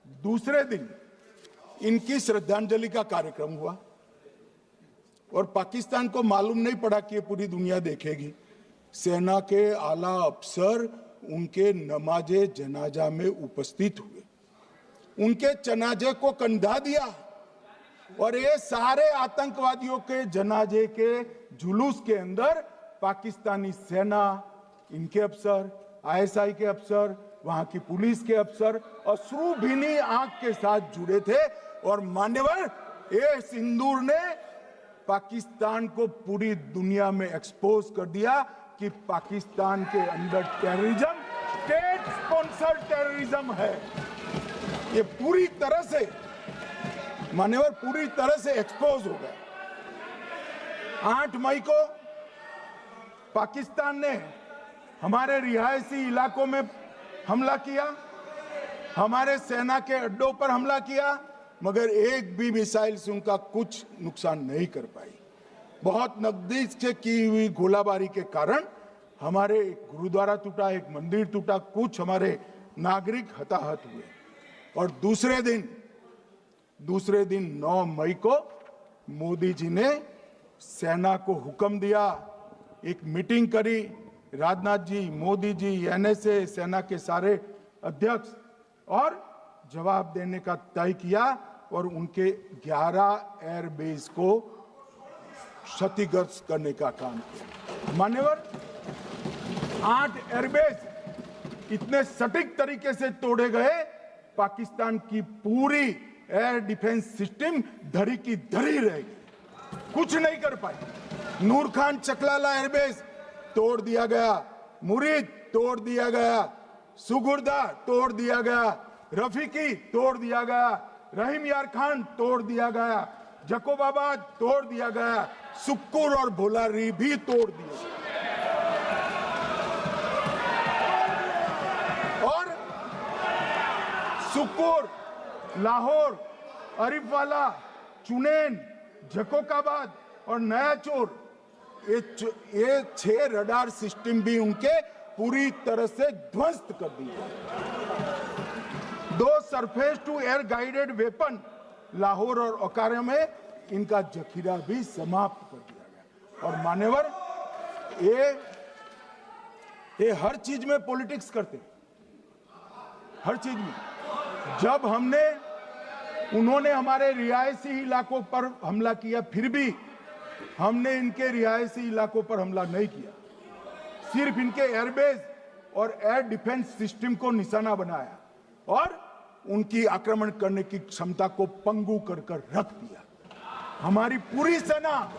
दूसरे दिन इनकी श्रद्धांजलि का कार्यक्रम हुआ और पाकिस्तान को मालूम नहीं पड़ा कि ये पूरी दुनिया देखेगी। सेना के आला अफसर उनके नमाजे जनाजा में उपस्थित हुए, उनके जनाजे को कंधा दिया और ये सारे आतंकवादियों के जनाजे के जुलूस के अंदर पाकिस्तानी सेना, इनके अफसर, आईएसआई के अफसर, वहां की पुलिस के अफसर अश्रुभीनी आंख के साथ जुड़े थे। और मान्यवर, ये सिंदूर ने पाकिस्तान को पूरी दुनिया में एक्सपोज कर दिया कि पाकिस्तान के अंदर टेररिज्म स्टेट स्पॉन्सर्ड टेररिज्म है। ये पूरी तरह से, मान्यवर, पूरी तरह से एक्सपोज हो गया। 8 मई को पाकिस्तान ने हमारे रिहायशी इलाकों में हमला किया, हमारे सेना के अड्डों पर हमला किया, मगर एक भी मिसाइल से उनका कुछ नुकसान नहीं कर पाई। बहुत नजदीक से की हुई गोलाबारी के कारण हमारे एक गुरुद्वारा टूटा, एक मंदिर टूटा, कुछ हमारे नागरिक हताहत हुए। और दूसरे दिन 9 मई को मोदी जी ने सेना को हुक्म दिया, एक मीटिंग करी, राजनाथ जी, मोदी जी, एनएसए, सेना के सारे अध्यक्ष, और जवाब देने का तय किया और उनके 11 एयरबेस को क्षतिग्रस्त करने का काम किया। मान्यवर, 8 एयरबेस इतने सटीक तरीके से तोड़े गए, पाकिस्तान की पूरी एयर डिफेंस सिस्टम धरी की धरी रह गई, कुछ नहीं कर पाई। नूर खान चकलाला एयरबेस तोड़ दिया गया, मुरीद तोड़ दिया गया, सुगुर्दा तोड़ दिया गया, रफीकी तोड़ दिया गया, रहीम यार खान तोड़ दिया गया, जकोबाबाद तोड़ दिया गया, सुक्कुर और भोलारी भी तोड़ दिया गया। और सुक्कुर, लाहौर, अरिफवाला, चुनेन, जकोकाबाद और नया चोर, ये 6 रडार सिस्टम भी उनके पूरी तरह से ध्वस्त कर दिए। 2 surface to air guided weapon Lahore और ओकारा में इनका जखीरा भी समाप्त कर दिया गया। और मान्यवर, ये हर चीज में पॉलिटिक्स करते हैं, हर चीज में। जब उन्होंने हमारे रिहायशी इलाकों पर हमला किया, फिर भी हमने इनके रिहायशी इलाकों पर हमला नहीं किया, सिर्फ इनके एयरबेस और एयर डिफेंस सिस्टम को निशाना बनाया और उनकी आक्रमण करने की क्षमता को पंगु कर रख दिया। हमारी पूरी सेना,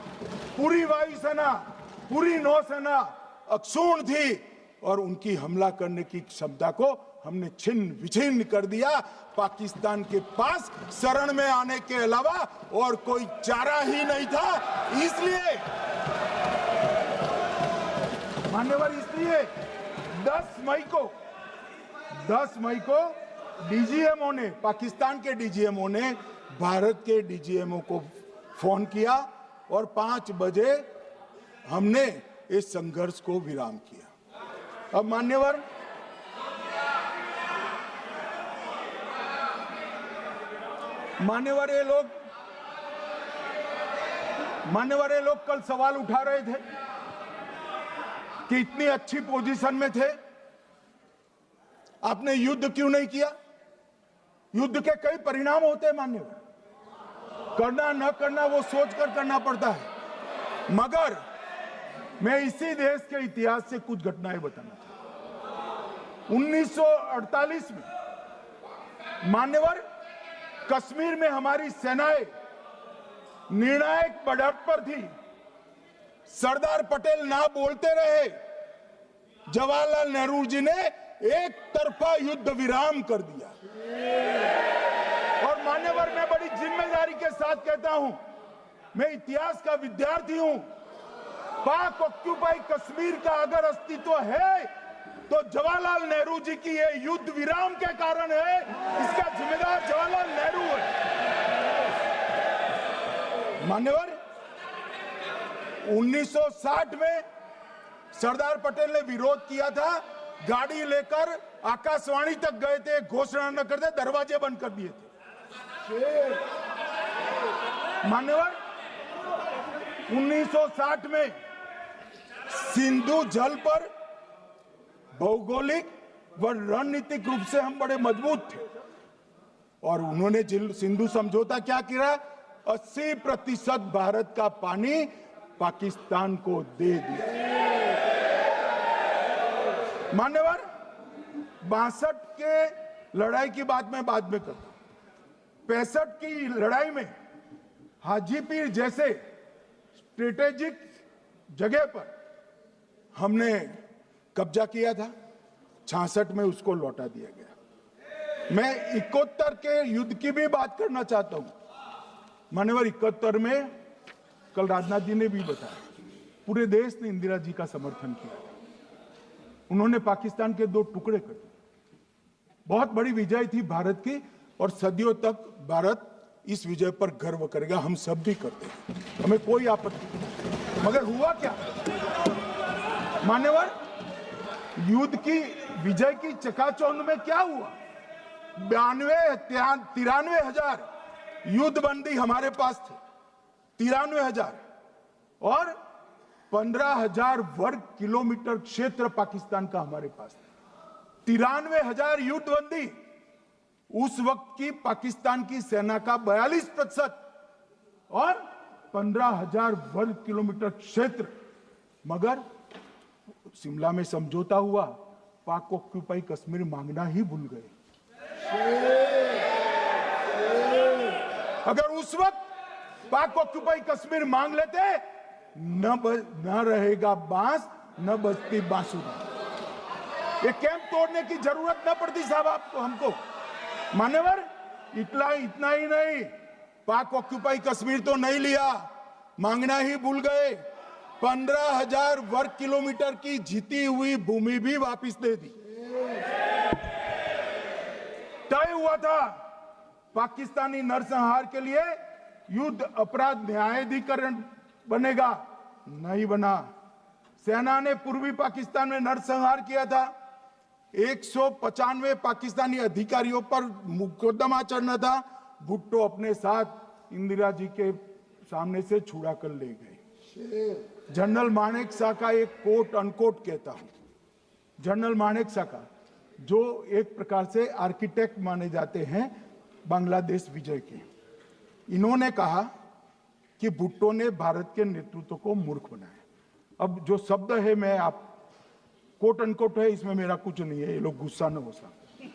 पूरी वायुसेना, पूरी नौसेना अक्षुण्ण थी और उनकी हमला करने की क्षमता को हमने छिन्न विछिन्न कर दिया। पाकिस्तान के पास शरण में आने के अलावा और कोई चारा ही नहीं था। इसलिए मान्यवर, इसलिए 10 मई को डीजीएमओ ने, पाकिस्तान के डीजीएमओ ने भारत के डीजीएमओ को फोन किया और 5 बजे हमने इस संघर्ष को विराम किया। अब मान्यवर, ये लोग कल सवाल उठा रहे थे कि इतनी अच्छी पोजीशन में थे, आपने युद्ध क्यों नहीं किया? युद्ध के कई परिणाम होते हैं मान्यवर, करना न करना वो सोचकर करना पड़ता है। मगर मैं इसी देश के इतिहास से कुछ घटनाएं बताना चाहता हूं। 1948 में मान्यवर, कश्मीर में हमारी सेनाएं निर्णायक बढ़त पर थी। सरदार पटेल ना बोलते रहे, जवाहरलाल नेहरू जी ने एक तरफा युद्ध विराम कर दिया। और मान्यवर, मैं बड़ी जिम्मेदारी के साथ कहता हूं, मैं इतिहास का विद्यार्थी हूं। पाक ऑक्यूपाई कश्मीर का अगर अस्तित्व है तो जवाहरलाल नेहरू जी की ये युद्ध विराम के कारण है। इसका जिम्मेदार जवाहरलाल नेहरू है। मान्यवर, 1960 में सरदार पटेल ने विरोध किया था, गाड़ी लेकर आकाशवाणी तक गए थे, घोषणा न करते दरवाजे बंद कर दिए थे। मान्यवर, 1960 में सिंधु जल पर भौगोलिक व रणनीतिक रूप से हम बड़े मजबूत थे और उन्होंने सिंधु समझौता क्या किया? 80% भारत का पानी पाकिस्तान को दे दिया। मान्यवर, 62 के लड़ाई की बात मैं बाद में करता हूं। 65 की लड़ाई में हाजीपीर जैसे स्ट्रेटेजिक जगह पर हमने कब्जा किया था। 66 में उसको लौटा दिया गया। मैं 71 के युद्ध की भी बात करना चाहता हूं। मान्यवर, 71 में कल राजनाथ जी ने भी बताया, पूरे देश ने इंदिरा जी का समर्थन किया। उन्होंने पाकिस्तान के 2 टुकड़े कर दिए। बहुत बड़ी विजय थी भारत की और सदियों तक भारत इस विजय पर गर्व करेगा। हम सब भी करते हैं, हमें कोई आपत्ति नहीं। मगर हुआ क्या मान्यवर? युद्ध की विजय की चकाचौंध में क्या हुआ? 93 हजार युद्धबंदी हमारे पास थे, 93,000, और 15,000 वर्ग किलोमीटर क्षेत्र पाकिस्तान का हमारे पास था। 93,000 युद्धबंदी उस वक्त की पाकिस्तान की सेना का 42% और 15,000 वर्ग किलोमीटर क्षेत्र। मगर शिमला में समझौता हुआ, पाक ऑक्यूपाई कश्मीर मांगना ही भूल गए। अगर उस वक्त पाक ऑक्यूपाई कश्मीर मांग लेते, न रहेगा बांस, न बजती बांसुरी। ये कैंप तोड़ने की जरूरत न पड़ती साहब आपको, हमको। मान्यवर, इतना ही नहीं, पाक ऑक्यूपाई कश्मीर तो नहीं लिया, मांगना ही भूल गए। 15,000 वर्ग किलोमीटर की जीती हुई भूमि भी वापस दे दी। तय हुआ था पाकिस्तानी नरसंहार के लिए युद्ध अपराध न्यायाधिकरण बनेगा, नहीं बना। सेना ने पूर्वी पाकिस्तान में नरसंहार किया था। 195 पाकिस्तानी अधिकारियों पर मुकदमा चढ़ना था। भुट्टो अपने साथ इंदिरा जी के सामने से छुड़ा कर ले गए। जनरल मानेक शॉ का एक कोट अनकोट कहता हूं, जनरल मानेक शॉ का, जो एक प्रकार से आर्किटेक्ट माने जाते हैं बांग्लादेश विजय के, इन्होंने कहा कि भुट्टो ने भारत के नेतृत्व को मूर्ख बनाया। अब जो शब्द है, मैं आप कोट अनकोट है, इसमें मेरा कुछ नहीं है, ये लोग गुस्सा न हो सकते।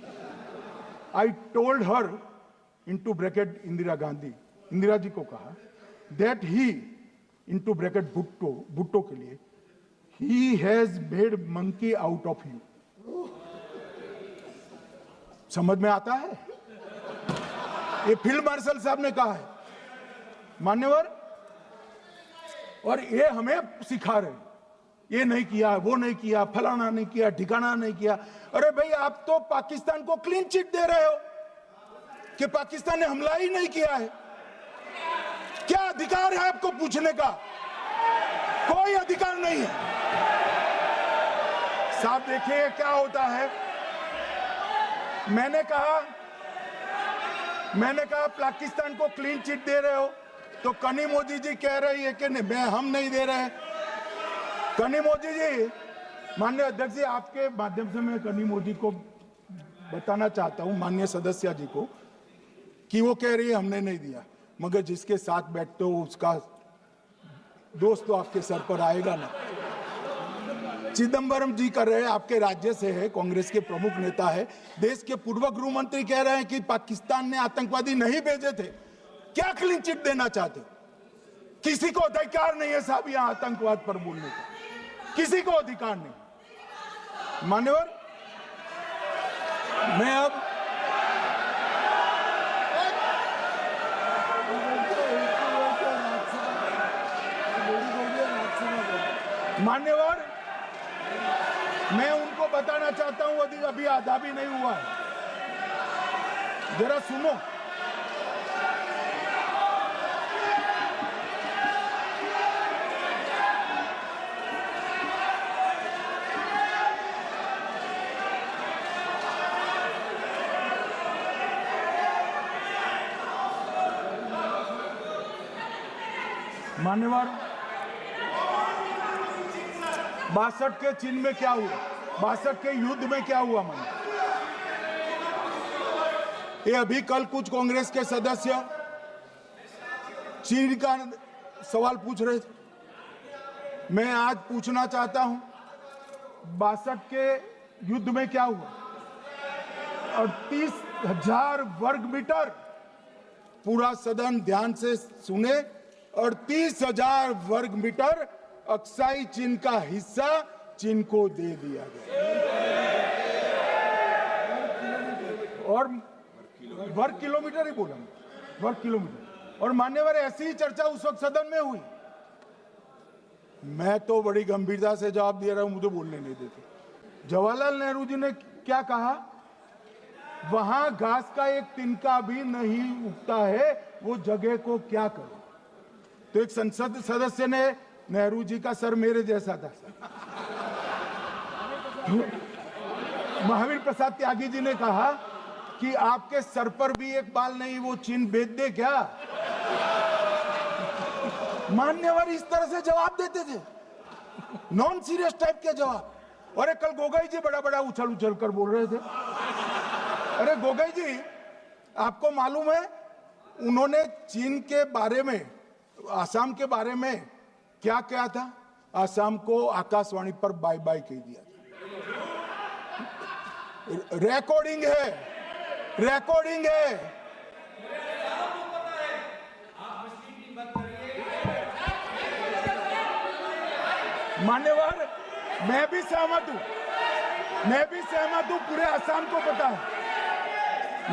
I told her into bracket Indira Gandhi, Indira ji को कहा, that he into bracket Bhutto के लिए, he has made monkey out of you. समझ में आता है? ये फील्ड मार्शल साहब ने कहा है मान्यवर, और ये हमें सिखा रहे हैं। ये नहीं किया, वो नहीं किया, फलाना नहीं किया, ठिकाना नहीं किया। अरे भाई, आप तो पाकिस्तान को क्लीन चिट दे रहे हो कि पाकिस्तान ने हमला ही नहीं किया है। क्या अधिकार है आपको पूछने का? कोई अधिकार नहीं है साहब। देखिए क्या होता है। मैंने कहा पाकिस्तान को क्लीन चिट दे रहे हो, तो कनी मोदी जी कह रही है कि नहीं, हम नहीं दे रहे। कनी मोदी जी, माननीय अध्यक्ष जी, आपके माध्यम से मैं कनी मोदी को बताना चाहता हूं, माननीय सदस्य जी को, कि वो कह रही है हमने नहीं दिया, मगर जिसके साथ बैठते हो उसका दोस्त तो आपके सर पर आएगा ना। चिदंबरम जी कर रहे हैं, आपके राज्य से है, कांग्रेस के प्रमुख नेता है, देश के पूर्व गृह मंत्री कह रहे हैं कि पाकिस्तान ने आतंकवादी नहीं भेजे थे। क्या क्लीन चिट देना चाहते? किसी को अधिकार नहीं है साहब यहां आतंकवाद पर बोलने का, किसी को अधिकार नहीं। मान्यवर, मैं अब मान्यवर, मैं उनको बताना चाहता हूं, अभी आधा भी नहीं हुआ है, जरा सुनो। मान्यवर, 62 के चिन्ह में क्या हुआ, 62 के युद्ध में क्या हुआ? मन ये अभी कल कुछ कांग्रेस के सदस्य चीन का सवाल पूछ रहे थे। मैं आज पूछना चाहता हूं, 62 के युद्ध में क्या हुआ? 38,000 वर्ग मीटर, पूरा सदन ध्यान से सुने, 38,000 वर्ग मीटर अक्साई चीन का हिस्सा चीन को दे दिया गया। और वर्ग किलोमीटर ही बोला, वर्ग किलोमीटर। और मान्यवर, ऐसी ही चर्चा उस वक्त सदन में हुई। मैं तो बड़ी गंभीरता से जवाब दे रहा हूं, मुझे बोलने नहीं देते। जवाहरलाल नेहरू जी ने क्या कहा? वहां घास का एक तिनका भी नहीं उगता है, वो जगह को क्या करे। तो एक संसद सदस्य ने, नेहरू जी का सर मेरे जैसा था, महावीर प्रसाद त्यागी जी ने कहा कि आपके सर पर भी एक बाल नहीं, वो चीन बेच दे क्या? मान्यवर इस तरह से जवाब देते थे, नॉन सीरियस टाइप के जवाब। और कल गोगोई जी बड़ा बड़ा उछल कर बोल रहे थे। अरे गोगोई जी, आपको मालूम है उन्होंने चीन के बारे में, आसाम के बारे में क्या क्या था? आसाम को आकाशवाणी पर बाय बाय कह दिया था। रिकॉर्डिंग है, रिकॉर्डिंग है। मान्यवर, मैं भी सहमत हूं, पूरे आसाम को पता है।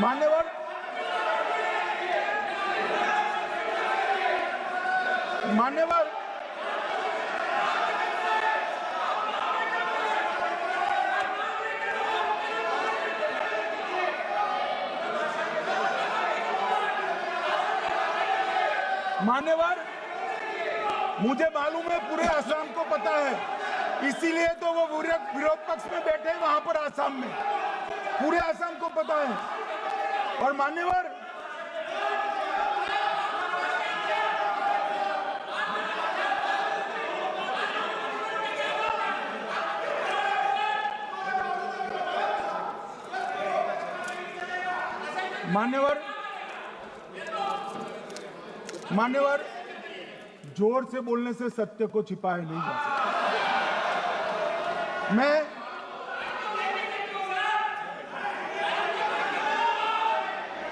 मान्यवर, मान्यवर, मुझे मालूम है पूरे आसाम को पता है, इसीलिए तो वो विरोध पक्ष में बैठे हैं वहां पर आसाम में। पूरे आसाम को पता है। और मान्यवर, मान्यवर, जोर से बोलने से सत्य को छिपाया नहीं जा सकता।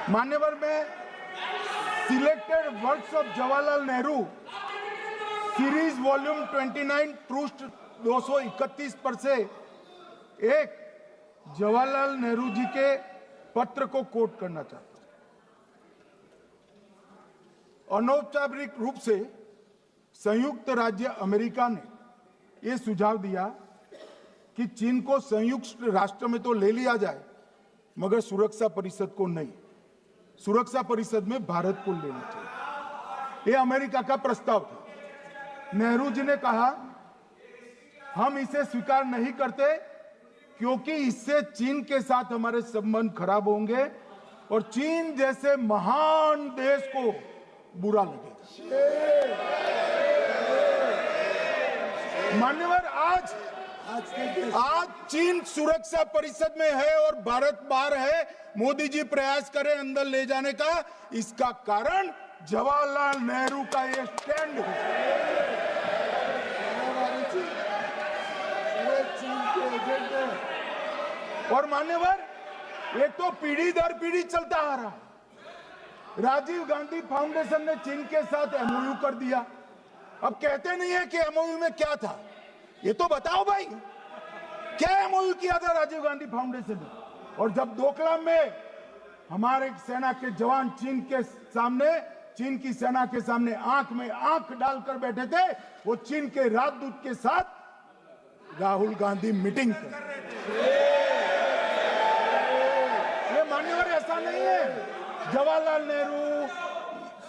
मान्यवर, मैं selected works of Jawaharlal Nehru series volume 29 पृष्ठ 231 पर से एक जवाहरलाल नेहरू जी के पत्र को कोट करना चाहता हूं। अनौपचारिक रूप से संयुक्त राज्य अमेरिका ने ये सुझाव दिया कि चीन को संयुक्त राष्ट्र में तो ले लिया जाए, मगर सुरक्षा परिषद को नहीं। सुरक्षा परिषद में भारत को लेना चाहिए। ये अमेरिका का प्रस्ताव था। नेहरू जी ने कहा हम इसे स्वीकार नहीं करते क्योंकि इससे चीन के साथ हमारे संबंध खराब होंगे और चीन जैसे महान देश को बुरा लगेगा। मान्यवर, आज चीन सुरक्षा परिषद में है और भारत बाहर है। मोदी जी प्रयास करें अंदर ले जाने का। इसका कारण जवाहरलाल नेहरू का ये स्टैंड है। और मान्यवर, ये तो पीढ़ी दर पीढ़ी चलता आ रहा है। राजीव गांधी फाउंडेशन ने चीन के साथ एमओयू कर दिया। अब कहते नहीं है कि एमओयू में क्या था, ये तो बताओ भाई, क्या एमओयू किया था राजीव गांधी फाउंडेशन ने? और जब डोकलाम में हमारे सेना के जवान चीन की सेना के सामने आंख में आंख डालकर बैठे थे, वो चीन के राजदूत के साथ राहुल गांधी मीटिंग कर। ये मान्यवर ऐसा नहीं है। जवाहरलाल नेहरू,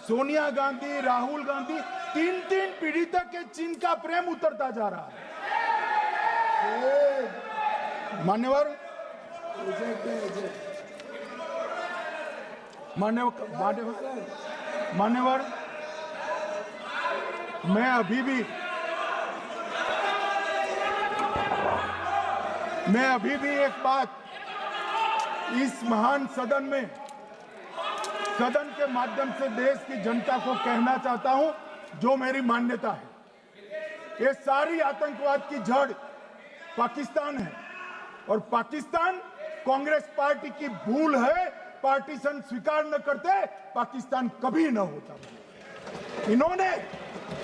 सोनिया गांधी, राहुल गांधी, तीन पीढ़ी तक के चीन का प्रेम उतरता जा रहा है। मान्यवर, मैं अभी भी एक बात इस महान सदन के माध्यम से देश की जनता को कहना चाहता हूं, जो मेरी मान्यता है। ये सारी आतंकवाद की जड़ पाकिस्तान है और पाकिस्तान कांग्रेस पार्टी की भूल है। पार्टीशन स्वीकार न करते पाकिस्तान कभी न होता। इन्होंने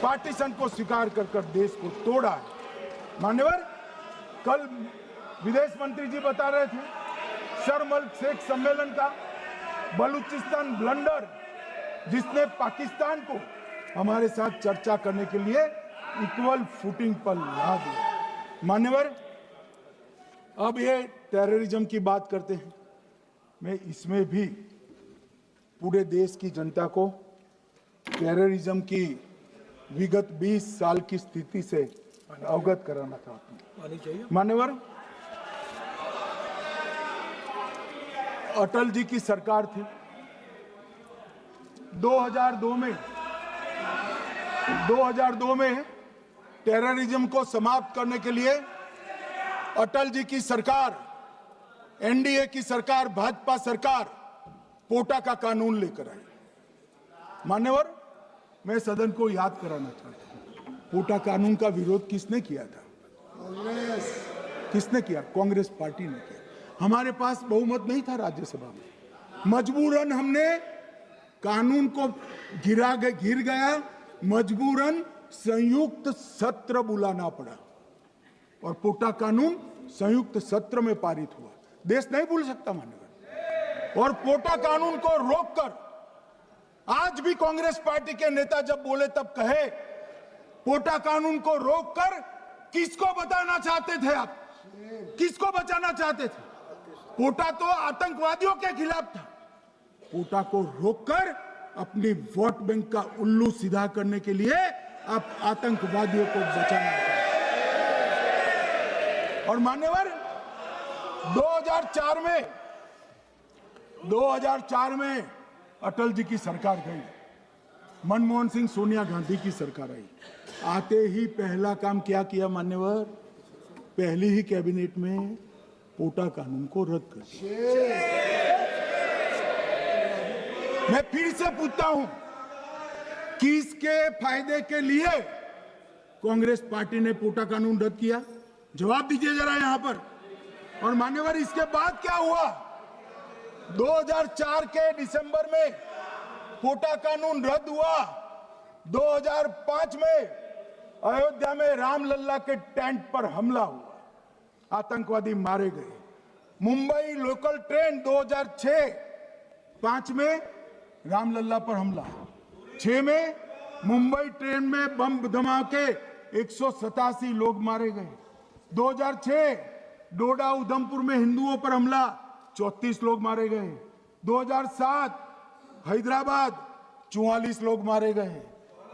पार्टीशन को स्वीकार कर देश को तोड़ा है। मान्यवर, कल विदेश मंत्री जी बता रहे थे शर्म अल शेख सम्मेलन का बलूचिस्तान ब्लंडर, जिसने पाकिस्तान को हमारे साथ चर्चा करने के लिए इक्वल फुटिंग पर ला दिया। मान्यवर, अब ये टेररिज्म की बात करते हैं। मैं इसमें भी पूरे देश की जनता को टेररिज्म की विगत 20 साल की स्थिति से अवगत कराना चाहता हूं। मान्यवर, अटल जी की सरकार थी। 2002 में टेररिज्म को समाप्त करने के लिए अटल जी की सरकार, एनडीए की सरकार, भाजपा सरकार पोटा का कानून लेकर आई। मान्यवर, मैं सदन को याद कराना चाहता हूं, पोटा कानून का विरोध किसने किया था? किसने किया? कांग्रेस पार्टी ने किया। हमारे पास बहुमत नहीं था राज्यसभा में। मजबूरन हमने कानून को गिर गया, मजबूरन संयुक्त सत्र बुलाना पड़ा और पोटा कानून संयुक्त सत्र में पारित हुआ। देश नहीं भूल सकता मान्यवर। और पोटा कानून को रोककर आज भी कांग्रेस पार्टी के नेता जब बोले तब कहे, पोटा कानून को रोककर किसको बताना चाहते थे आप? किसको बचाना चाहते थे? पोटा तो आतंकवादियों के खिलाफ था। पोटा को रोककर अपनी वोट बैंक का उल्लू सीधा करने के लिए आप आतंकवादियों को बचाना चाहते। और मान्यवर, 2004 में अटल जी की सरकार गई, मनमोहन सिंह, सोनिया गांधी की सरकार आई। आते ही पहला काम क्या किया मान्यवर? पहली ही कैबिनेट में पोटा कानून को रद्द कर दिया। मैं फिर से पूछता हूं, किसके फायदे के लिए कांग्रेस पार्टी ने पोटा कानून रद्द किया? जवाब दीजिए जरा यहां पर। और मान्यवर, इसके बाद क्या हुआ? 2004 के दिसंबर में पोटा कानून रद्द हुआ। 2005 में अयोध्या में रामलल्ला के टेंट पर हमला हुआ, आतंकवादी मारे गए। मुंबई लोकल ट्रेन 2006-5 में रामलल्ला पर हमला, 6 में मुंबई ट्रेन में बम धमाके, 187 लोग मारे गए। 2006 डोडा उधमपुर में हिंदुओं पर हमला, 34 लोग मारे गए। 2007 हैदराबाद 44 लोग मारे गए।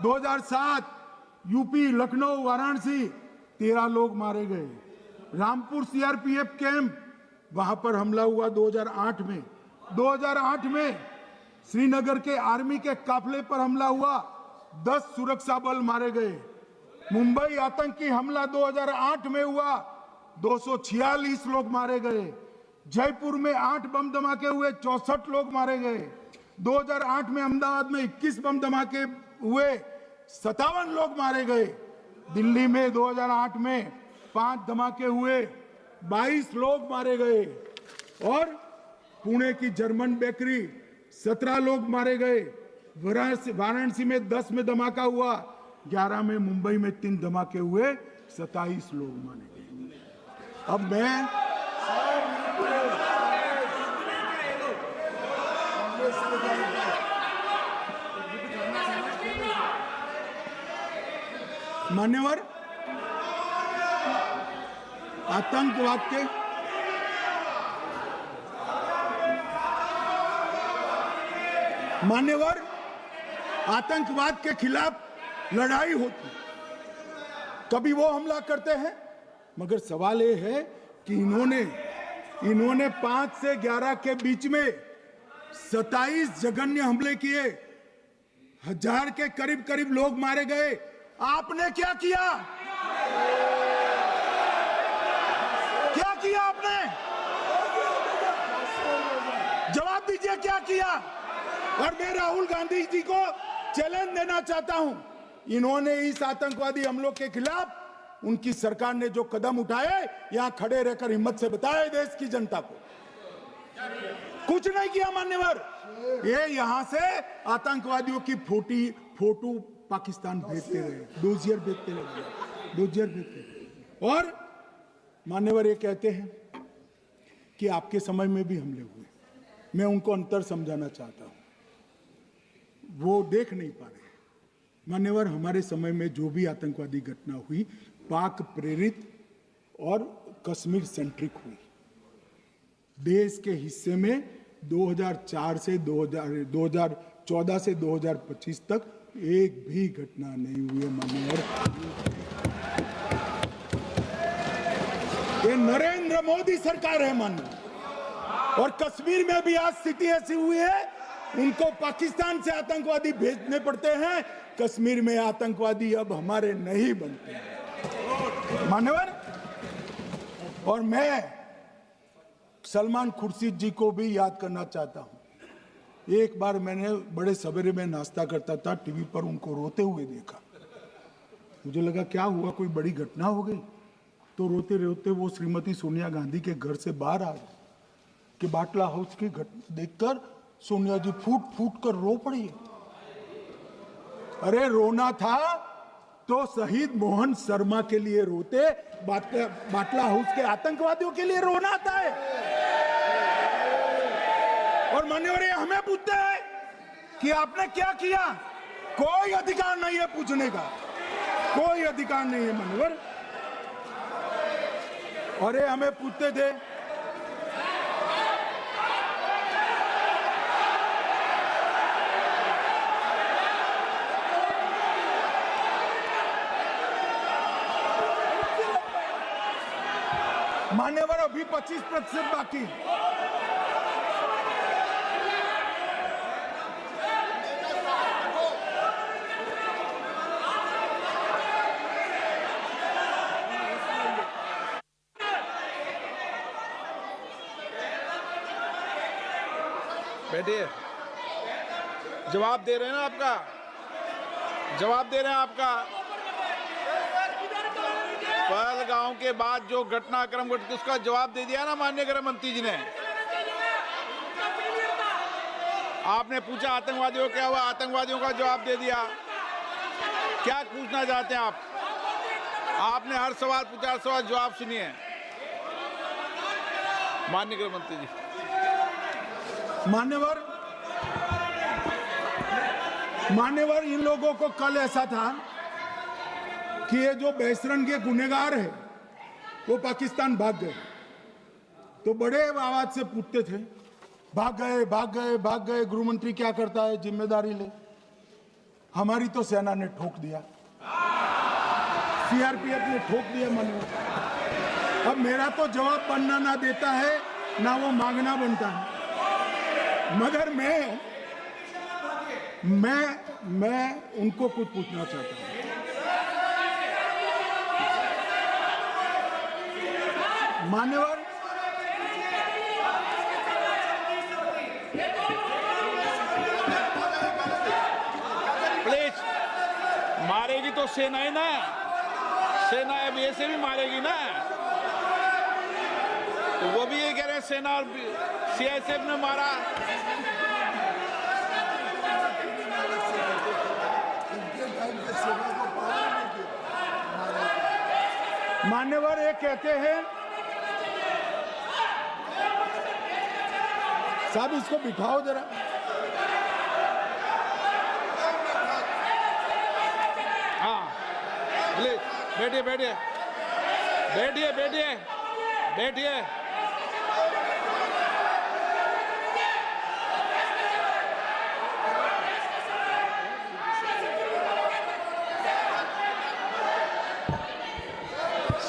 2007 यूपी लखनऊ वाराणसी 13 लोग मारे गए। रामपुर सीआरपीएफ कैंप वहां पर हमला हुआ 2008 में। 2008 में श्रीनगर के आर्मी के काफिले पर हमला हुआ, 10 सुरक्षा बल मारे गए। मुंबई आतंकी हमला 2008 में हुआ, 246 लोग मारे गए। जयपुर में 8 बम धमाके हुए, 64 लोग मारे गए। 2008 में अहमदाबाद में 21 बम धमाके हुए, 57 लोग मारे गए। दिल्ली में 2008 में 5 धमाके हुए, 22 लोग मारे गए। और पुणे की जर्मन बेकरी 17 लोग मारे गए। वाराणसी में 10 में धमाका हुआ, 11 में मुंबई में 3 धमाके हुए, 27 लोग मारे गए। अब मैं मान्यवर आतंकवाद के खिलाफ लड़ाई होती, कभी वो हमला करते हैं, मगर सवाल ये है कि इन्होंने 5 से 11 के बीच में 27 जघन्य हमले किए, 1000 के करीब करीब लोग मारे गए। आपने क्या किया? क्या किया आपने? जवाब दीजिए, क्या किया? और मैं राहुल गांधी जी को चैलेंज देना चाहता हूं, इन्होंने इस आतंकवादी हमलों के खिलाफ उनकी सरकार ने जो कदम उठाए, यहां खड़े रहकर हिम्मत से बताए देश की जनता को। कुछ नहीं किया मान्यवर। ये यहां से आतंकवादियों की फोटो पाकिस्तान भेजते रहे, डोजियर भेजते रहे। और मान्यवर ये कहते हैं कि आपके समय में भी हमले हुए। मैं उनको अंतर समझाना चाहता हूं, वो देख नहीं पा रहे। मान्यवर, हमारे समय में जो भी आतंकवादी घटना हुई, पाक प्रेरित और कश्मीर सेंट्रिक हुई। देश के हिस्से में 2014 से 2025 तक एक भी घटना नहीं हुई है मान्यवर। ये नरेंद्र मोदी सरकार है मान्यवर। और कश्मीर में भी आज स्थिति ऐसी हुई है, उनको पाकिस्तान से आतंकवादी भेजने पड़ते हैं। कश्मीर में आतंकवादी अब हमारे नहीं बनते हैं मान्यवर। और मैं सलमान खुर्शीद जी को भी याद करना चाहता हूं। एक बार मैंने बड़े सवेरे में नाश्ता करता था, टीवी पर उनको रोते हुए देखा। मुझे लगा क्या हुआ, कोई बड़ी घटना हो गई। तो रोते रोते वो श्रीमती सोनिया गांधी के घर से बाहर आ गए कि बाटला हाउस की घटना देखकर सोनिया जी फूट फूट कर रो पड़ी। अरे रोना था तो शहीद मोहन शर्मा के लिए रोते, बाटला हाउस के आतंकवादियों के लिए रोना आता है। और मान्यवर ये हमें पूछते हैं कि आपने क्या किया। कोई अधिकार नहीं है पूछने का, कोई अधिकार नहीं है मान्यवर। और ये हमें पूछते थे मान्यवर, अभी 25% बाकी। बैठिए, जवाब दे रहे हैं ना आपका, जवाब दे रहे हैं आपका। पहलगांव के बाद जो घटनाक्रम घटित उसका जवाब दे दिया ना माननीय गृह मंत्री जी ने। आपने पूछा आतंकवादियों क्या हुआ, आतंकवादियों का जवाब दे दिया। क्या पूछना चाहते हैं आप? आपने हर सवाल पूछा, हर सवाल जवाब सुनिए माननीय गृह मंत्री जी। मान्यवर, इन लोगों को कल ऐसा था कि ये जो बेसरन के गुनहगार है वो पाकिस्तान भाग गए, तो बड़े आवाज से पूछते थे भाग गए भाग गए भाग गए, गृह मंत्री क्या करता है, जिम्मेदारी ले। हमारी तो सेना ने ठोक दिया, सीआरपीएफ ने ठोक दिया मन में। अब मेरा तो जवाब बनना ना देता है ना वो मांगना बनता है, मगर मैं उनको कुछ पूछना चाहता हूं। मान्यवर, प्लीज, मारेगी तो सेना ही ना, सेना अब ऐसे भी मारेगी ना, तो वो भी ये कह रहे हैं सेना और सीआईएसएफ ने मारा। मान्यवर ये कहते हैं, साहब इसको बिठाओ जरा। हाँ प्लीज बैठिए बैठिए बैठिए बैठिए बैठिए।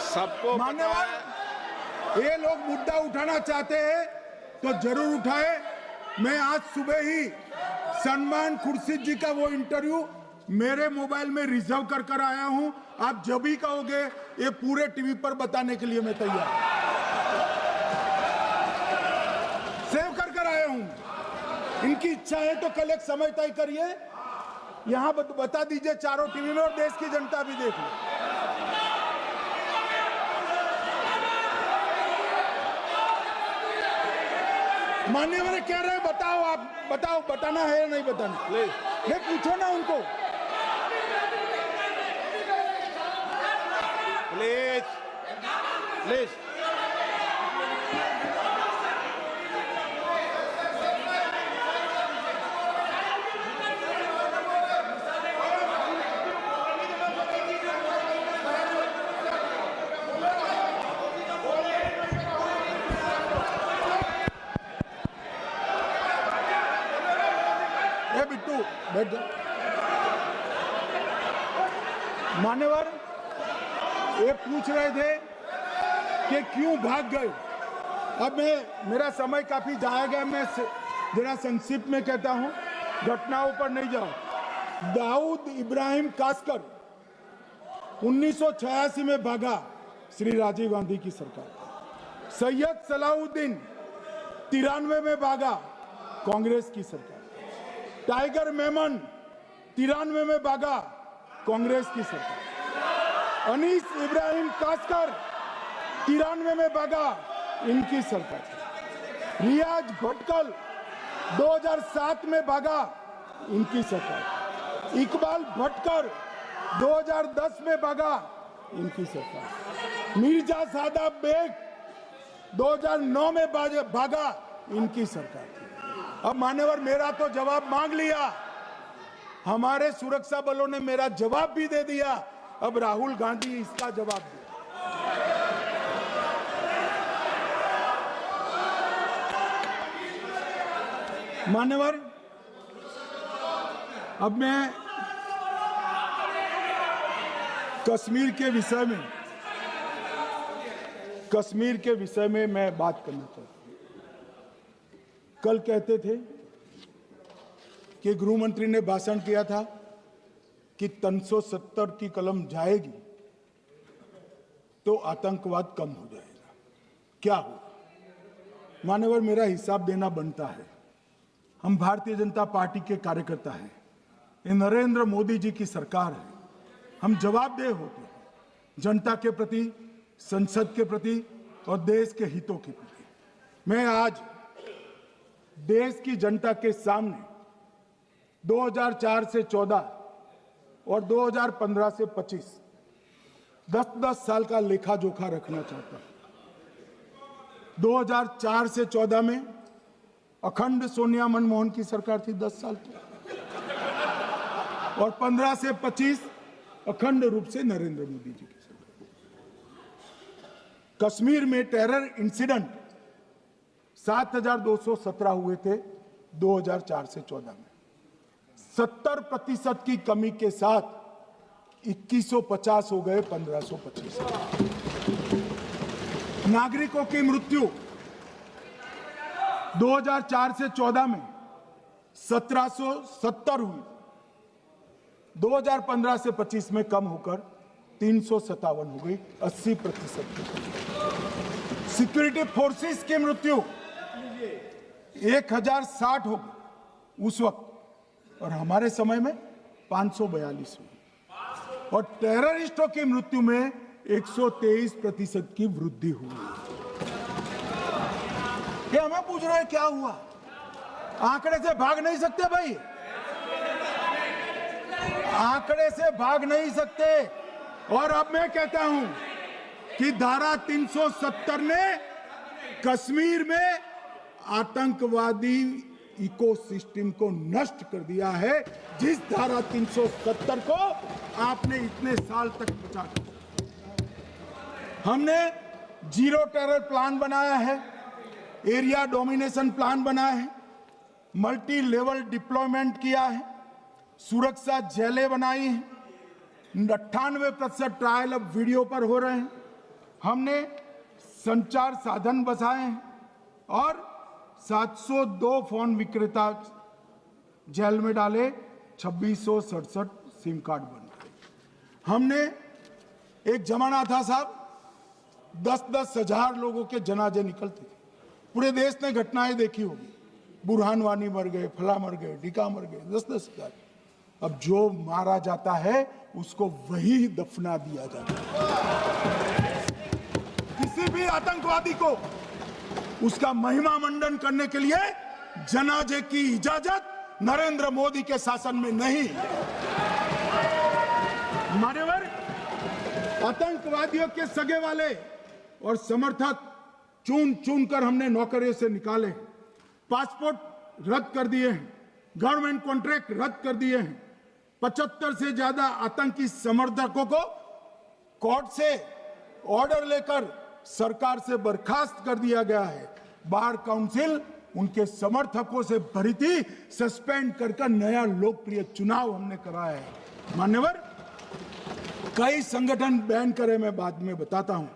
सबको मान्यवर, ये लोग मुद्दा उठाना चाहते हैं तो जरूर उठाए। मैं आज सुबह ही सलमान खुर्शीद जी का वो इंटरव्यू मेरे मोबाइल में रिजर्व कर आया हूं। आप जब भी कहोगे ये पूरे टीवी पर बताने के लिए मैं तैयार, सेव कर आया हूं। इनकी इच्छा है तो कल एक समय तय करिए, यहां बता दीजिए चारों टीवी में, और देश की जनता भी देख ले। मान्यवर कह रहे हैं बताओ, आप बताओ, बताना है या नहीं बताना, ले पूछो ना उनको। प्लीज प्लीज बिट्टू बैठ जाओ। मान्यवर ये पूछ रहे थे कि क्यों भाग गए। अब मेरा समय काफी जाएगा, मैं जरा संक्षिप्त में कहता हूं, घटनाओं पर नहीं जाओ। दाऊद इब्राहिम कासकर 1986 में भागा, श्री राजीव गांधी की सरकार। सैयद सलाउद्दीन 93 में भागा, कांग्रेस की सरकार। टाइगर मेमन 93 में भागा, कांग्रेस की सरकार। अनीस इब्राहिम कासकर 93 में भागा, इनकी सरकार। रियाज भटकल 2007 में भागा, इनकी सरकार। इकबाल भटकर 2010 में भागा, इनकी सरकार। मिर्जा सादाब बेग 2009 में भागा, इनकी सरकार। अब मान्यवर मेरा तो जवाब मांग लिया, हमारे सुरक्षा बलों ने मेरा जवाब भी दे दिया, अब राहुल गांधी इसका जवाब दे। मान्यवर अब मैं कश्मीर के विषय में मैं बात करना चाहता हूं। कल कहते थे कि गृह मंत्री ने भाषण किया था कि 370 की कलम जाएगी तो आतंकवाद कम हो जाएगा। क्या हुआ? मान्यवर मेरा हिसाब देना बनता है। हम भारतीय जनता पार्टी के कार्यकर्ता हैं, ये नरेंद्र मोदी जी की सरकार है, हम जवाबदेह होते हैं जनता के प्रति, संसद के प्रति और देश के हितों के प्रति। मैं आज देश की जनता के सामने 2004 से 14 और 2015 से 25 10-10 साल का लेखा जोखा रखना चाहता हूं। 2004 से 14 में अखंड सोनिया मनमोहन की सरकार थी 10 साल की, और 15 से 25 अखंड रूप से नरेंद्र मोदी जी की सरकार। कश्मीर में टेरर इंसिडेंट 7,217 हुए थे 2004 से 14 में। 70% की कमी के साथ 2150 हो गए 1525। नागरिकों की मृत्यु 2004 से 14 में 1770 हुई, 2015 से 25 में कम होकर 357 हो गई, 80%। सिक्योरिटी फोर्सेस की मृत्यु 1060 हो गई उस वक्त, और हमारे समय में 542 हुई, और टेररिस्टों की मृत्यु में 123% की वृद्धि हुई। ये हमें पूछ रहे हैं क्या हुआ? आंकड़े से भाग नहीं सकते भाई, आंकड़े से भाग नहीं सकते। और अब मैं कहता हूं कि धारा 370 ने कश्मीर में आतंकवादी इकोसिस्टम को नष्ट कर दिया है, जिस धारा 370 को आपने इतने साल तक बचा कर। हमने जीरो टेरर प्लान बनाया है, एरिया डोमिनेशन प्लान बनाया है, मल्टी लेवल डिप्लॉयमेंट किया है, सुरक्षा जेलें बनाई हैं, 98% ट्रायल अब वीडियो पर हो रहे हैं। हमने संचार साधन बसाए हैं और 702 फोन विक्रेता जेल में डाले, 2667 सिम कार्ड बन गए। हमने एक जमाना था साहब, 10-10 हजार लोगों के जनाजे निकलते थे। पूरे देश ने घटनाएं देखी होगी, बुरहान वानी मर गए, फला मर गए, ढिका मर गए, 10-10 हजार। अब जो मारा जाता है उसको वही दफना दिया जाता है। किसी भी आतंकवादी को उसका महिमा मंडन करने के लिए जनाजे की इजाजत नरेंद्र मोदी के शासन में नहीं। मान्यवर, आतंकवादियों के सगे वाले और समर्थक चुन चुन कर हमने नौकरियों से निकाले, पासपोर्ट रद्द कर दिए हैं, गवर्नमेंट कॉन्ट्रैक्ट रद्द कर दिए हैं, 75 से ज्यादा आतंकी समर्थकों को कोर्ट से ऑर्डर लेकर सरकार से बर्खास्त कर दिया गया है। बार काउंसिल उनके समर्थकों से भरी थी, सस्पेंड कर नया लोकप्रिय चुनाव हमने कराया है। मान्यवर, कई संगठन बैन करे, मैं बाद में बताता हूं।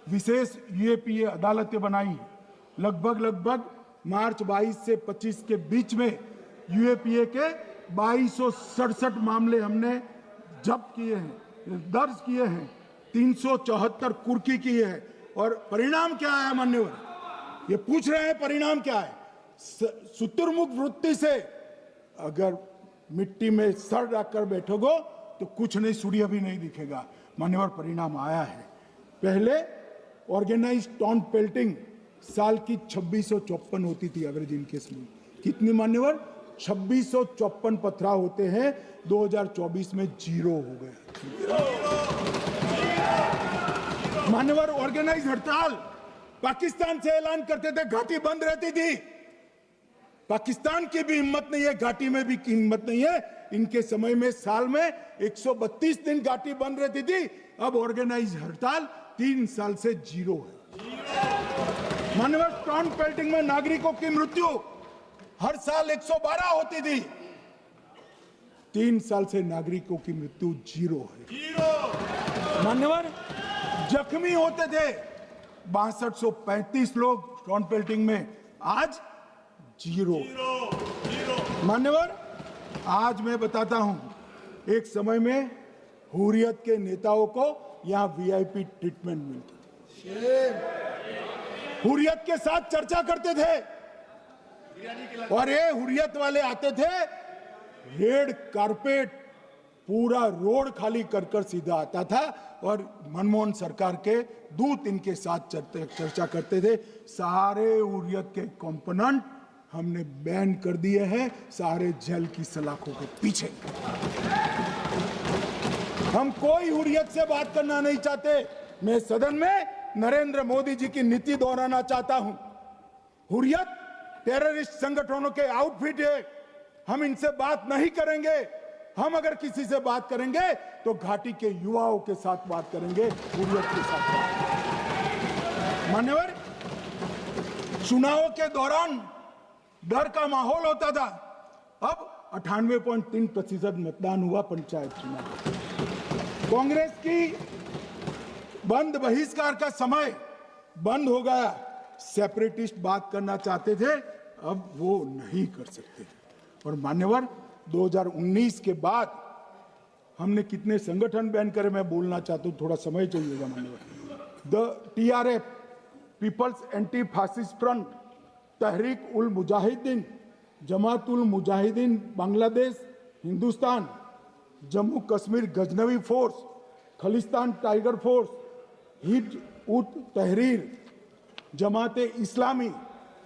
विशेष यूएपीए अदालतें बनाई हैं, लगभग मार्च 22 से 25 के बीच में यूएपीए के 2267 मामले हमने जब्त किए हैं, दर्ज किए हैं, 374 कुर्की की है। और परिणाम क्या है मान्यवर? ये पूछ रहे हैं परिणाम क्या है? शुतुरमुख वृत्ति से अगर मिट्टी में सर रखकर बैठोगे तो कुछ नहीं, सूर्य भी नहीं दिखेगा। मान्यवर, परिणाम आया है। पहले ऑर्गेनाइज्ड टाउन पेल्टिंग साल की 2654 होती थी एवरेज इनकेस में। कितनी मान्यवर? 2654 पथराव होते हैं, 2024 में 0 हो गए। मान्यवर, ऑर्गेनाइज हड़ताल पाकिस्तान से ऐलान करते थे, घाटी बंद रहती थी। पाकिस्तान की भी हिम्मत नहीं है, घाटी में भी हिम्मत नहीं है। इनके समय में साल में 132 दिन घाटी बंद रहती थी, अब ऑर्गेनाइज हड़ताल 3 साल से 0 है। मान्यवर, टाउन पेल्टिंग में नागरिकों की मृत्यु हर साल 112 होती थी, 3 साल से नागरिकों की मृत्यु 0 है। मान्यवर, जख्मी होते थे 6235 लोग टाउन पेल्टिंग में, आज 0। मान्यवर, आज मैं बताता हूं, एक समय में हुर्रियत के नेताओं को यहां वीआईपी ट्रीटमेंट मिलती थी, हुर्रियत के साथ चर्चा करते थे, और ये हुर्रियत वाले आते थे, रेड कारपेट पूरा रोड खाली कर सीधा आता था, और मनमोहन सरकार के दूत इनके साथ चर्चा करते थे। सारे हुर्रियत के कंपोनेंट हमने बैन कर दिए हैं, सारे जेल की सलाखों के पीछे। हम कोई हुर्रियत से बात करना नहीं चाहते। मैं सदन में नरेंद्र मोदी जी की नीति दोहराना चाहता हूं। हुर्रियत टेररिस्ट संगठनों के आउटफिट है, हम इनसे बात नहीं करेंगे। हम अगर किसी से बात करेंगे तो घाटी के युवाओं के साथ बात करेंगे, हुर्रियत के साथ बात। मान्यवर, चुनाव के दौरान डर का माहौल होता था, अब 98.3% मतदान हुआ पंचायत चुनाव। कांग्रेस की बंद बहिष्कार का समय बंद हो गया। सेपरेटिस्ट बात करना चाहते थे, अब वो नहीं कर सकते। और मान्यवर, 2019 के बाद हमने कितने संगठन बैन करे, मैं बोलना चाहता हूं, थोड़ा समय चाहिएगा मान्यवर। The TRF, People's Anti Fascist Front, Tehreek ul Mujahideen, Jamaat ul Mujahideen Bangladesh Hindustan, Jammu Kashmir Ghaznavi Force, Khalistan Tiger Force, Hizb ut Tahrir, Jamaat Islami,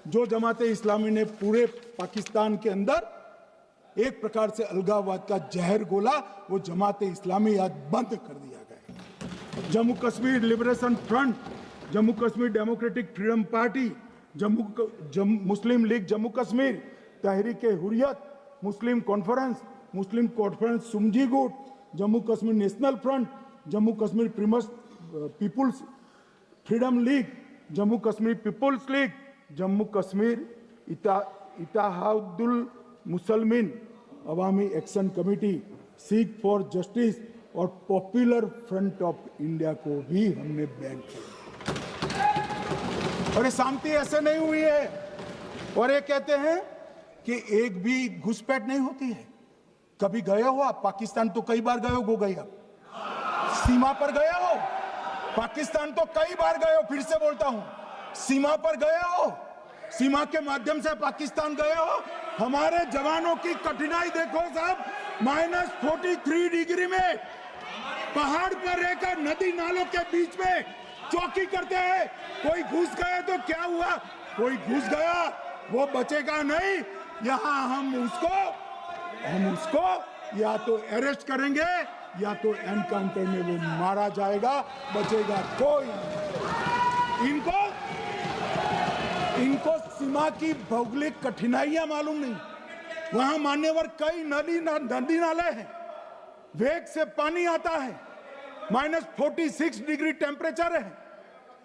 जो जमात इस्लामी ने पूरे पाकिस्तान के अंदर एक प्रकार से अलगाववाद का जहर घोला, वो जमात इस्लामी आज बंद कर दिया गया। Jammu Kashmir liberation front, Jammu Kashmir democratic freedom party, Muslim league Jammu Kashmir, Tehreek Hurriyat, Muslim conference Sumji गुट, Jammu Kashmir national front, Jammu Kashmir people's freedom league, Jammu Kashmir people's league, Jammu Kashmir Ittehadul Musalman Awami action committee, Sikh for justice और पॉपुलर फ्रंट ऑफ इंडिया को भी हमने बैन किया। और ये शांति ऐसे नहीं हुई है। और ये कहते हैं कि एक भी घुसपैठ नहीं होती है। कभी गए हो आप पाकिस्तान? तो कई बार गए हो गई आप सीमा पर गए हो? पाकिस्तान तो कई बार गए हो, फिर से बोलता हूं, सीमा पर गए हो, सीमा के माध्यम से पाकिस्तान गए हो। हमारे जवानों की कठिनाई देखो साहब, -43 डिग्री में पहाड़ पर रहकर नदी नालों के बीच में चौकी करते हैं। कोई घुस गए तो क्या हुआ? कोई घुस गया, वो बचेगा नहीं। यहां हम उसको या तो अरेस्ट करेंगे या तो एनकाउंटर में वो मारा जाएगा, बचेगा कोई नहीं। इनको सीमा की भौगोलिक कठिनाइयां मालूम नहीं। वहां मान्यवर कई नदी नाले हैं, वेग से पानी आता है, -46 डिग्री टेम्परेचर है,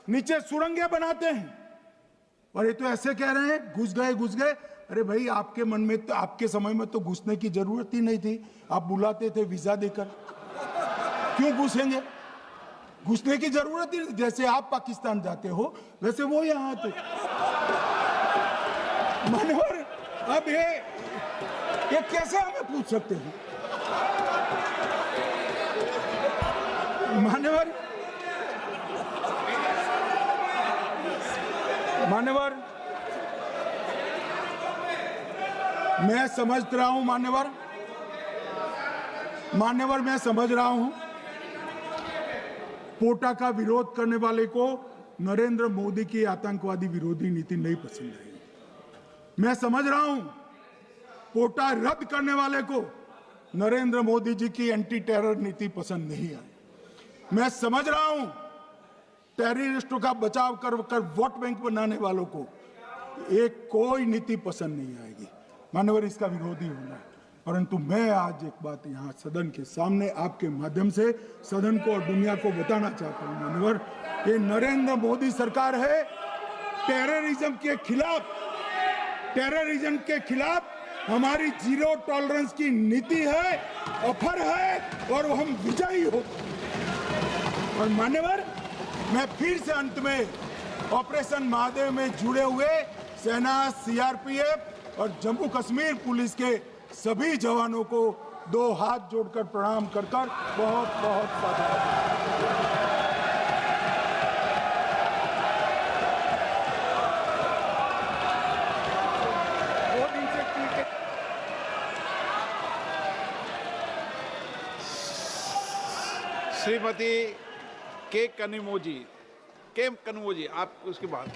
नीचे सुरंगें बनाते हैं। और ये तो ऐसे कह रहे हैं घुस गए। अरे भाई, आपके मन में तो, आपके समय में तो घुसने की जरूरत ही नहीं थी। आप बुलाते थे वीजा देकर, क्यों घुसेंगे? घुसने की जरूरत ही नहीं। जैसे आप पाकिस्तान जाते हो वैसे वो यहाँ आते। मान्यवर, अब ये कैसे हमें पूछ सकते हैं? मान्यवर, मैं समझ रहा हूं मान्यवर, मैं समझ रहा हूं पोटा का विरोध करने वाले को नरेंद्र मोदी की आतंकवादी विरोधी नीति नहीं पसंद आई। मैं समझ रहा हूं पोटा रद्द करने वाले को नरेंद्र मोदी जी की एंटी टेरर नीति पसंद नहीं आई। मैं समझ रहा हूं टेररिस्टों का बचाव कर वोट बैंक बनाने वालों को एक कोई नीति पसंद नहीं आएगी। मानवर, इसका विरोधी होना है। परंतु मैं आज एक बात यहाँ सदन के सामने आपके माध्यम से सदन को और दुनिया को बताना चाहता हूँ। मानवर, ये नरेंद्र मोदी सरकार है, टेररिज्म के खिलाफ हमारी जीरो टॉलरेंस की नीति है, ऑफर है, और हम विजयी हो। और मान्यवर, मैं फिर से अंत में ऑपरेशन महादेव में जुड़े हुए सेना, CRPF और जम्मू कश्मीर पुलिस के सभी जवानों को 2 हाथ जोड़कर प्रणाम कर बहुत साधुवाद। श्रीमती के कनिमोजी, आप उसके बाद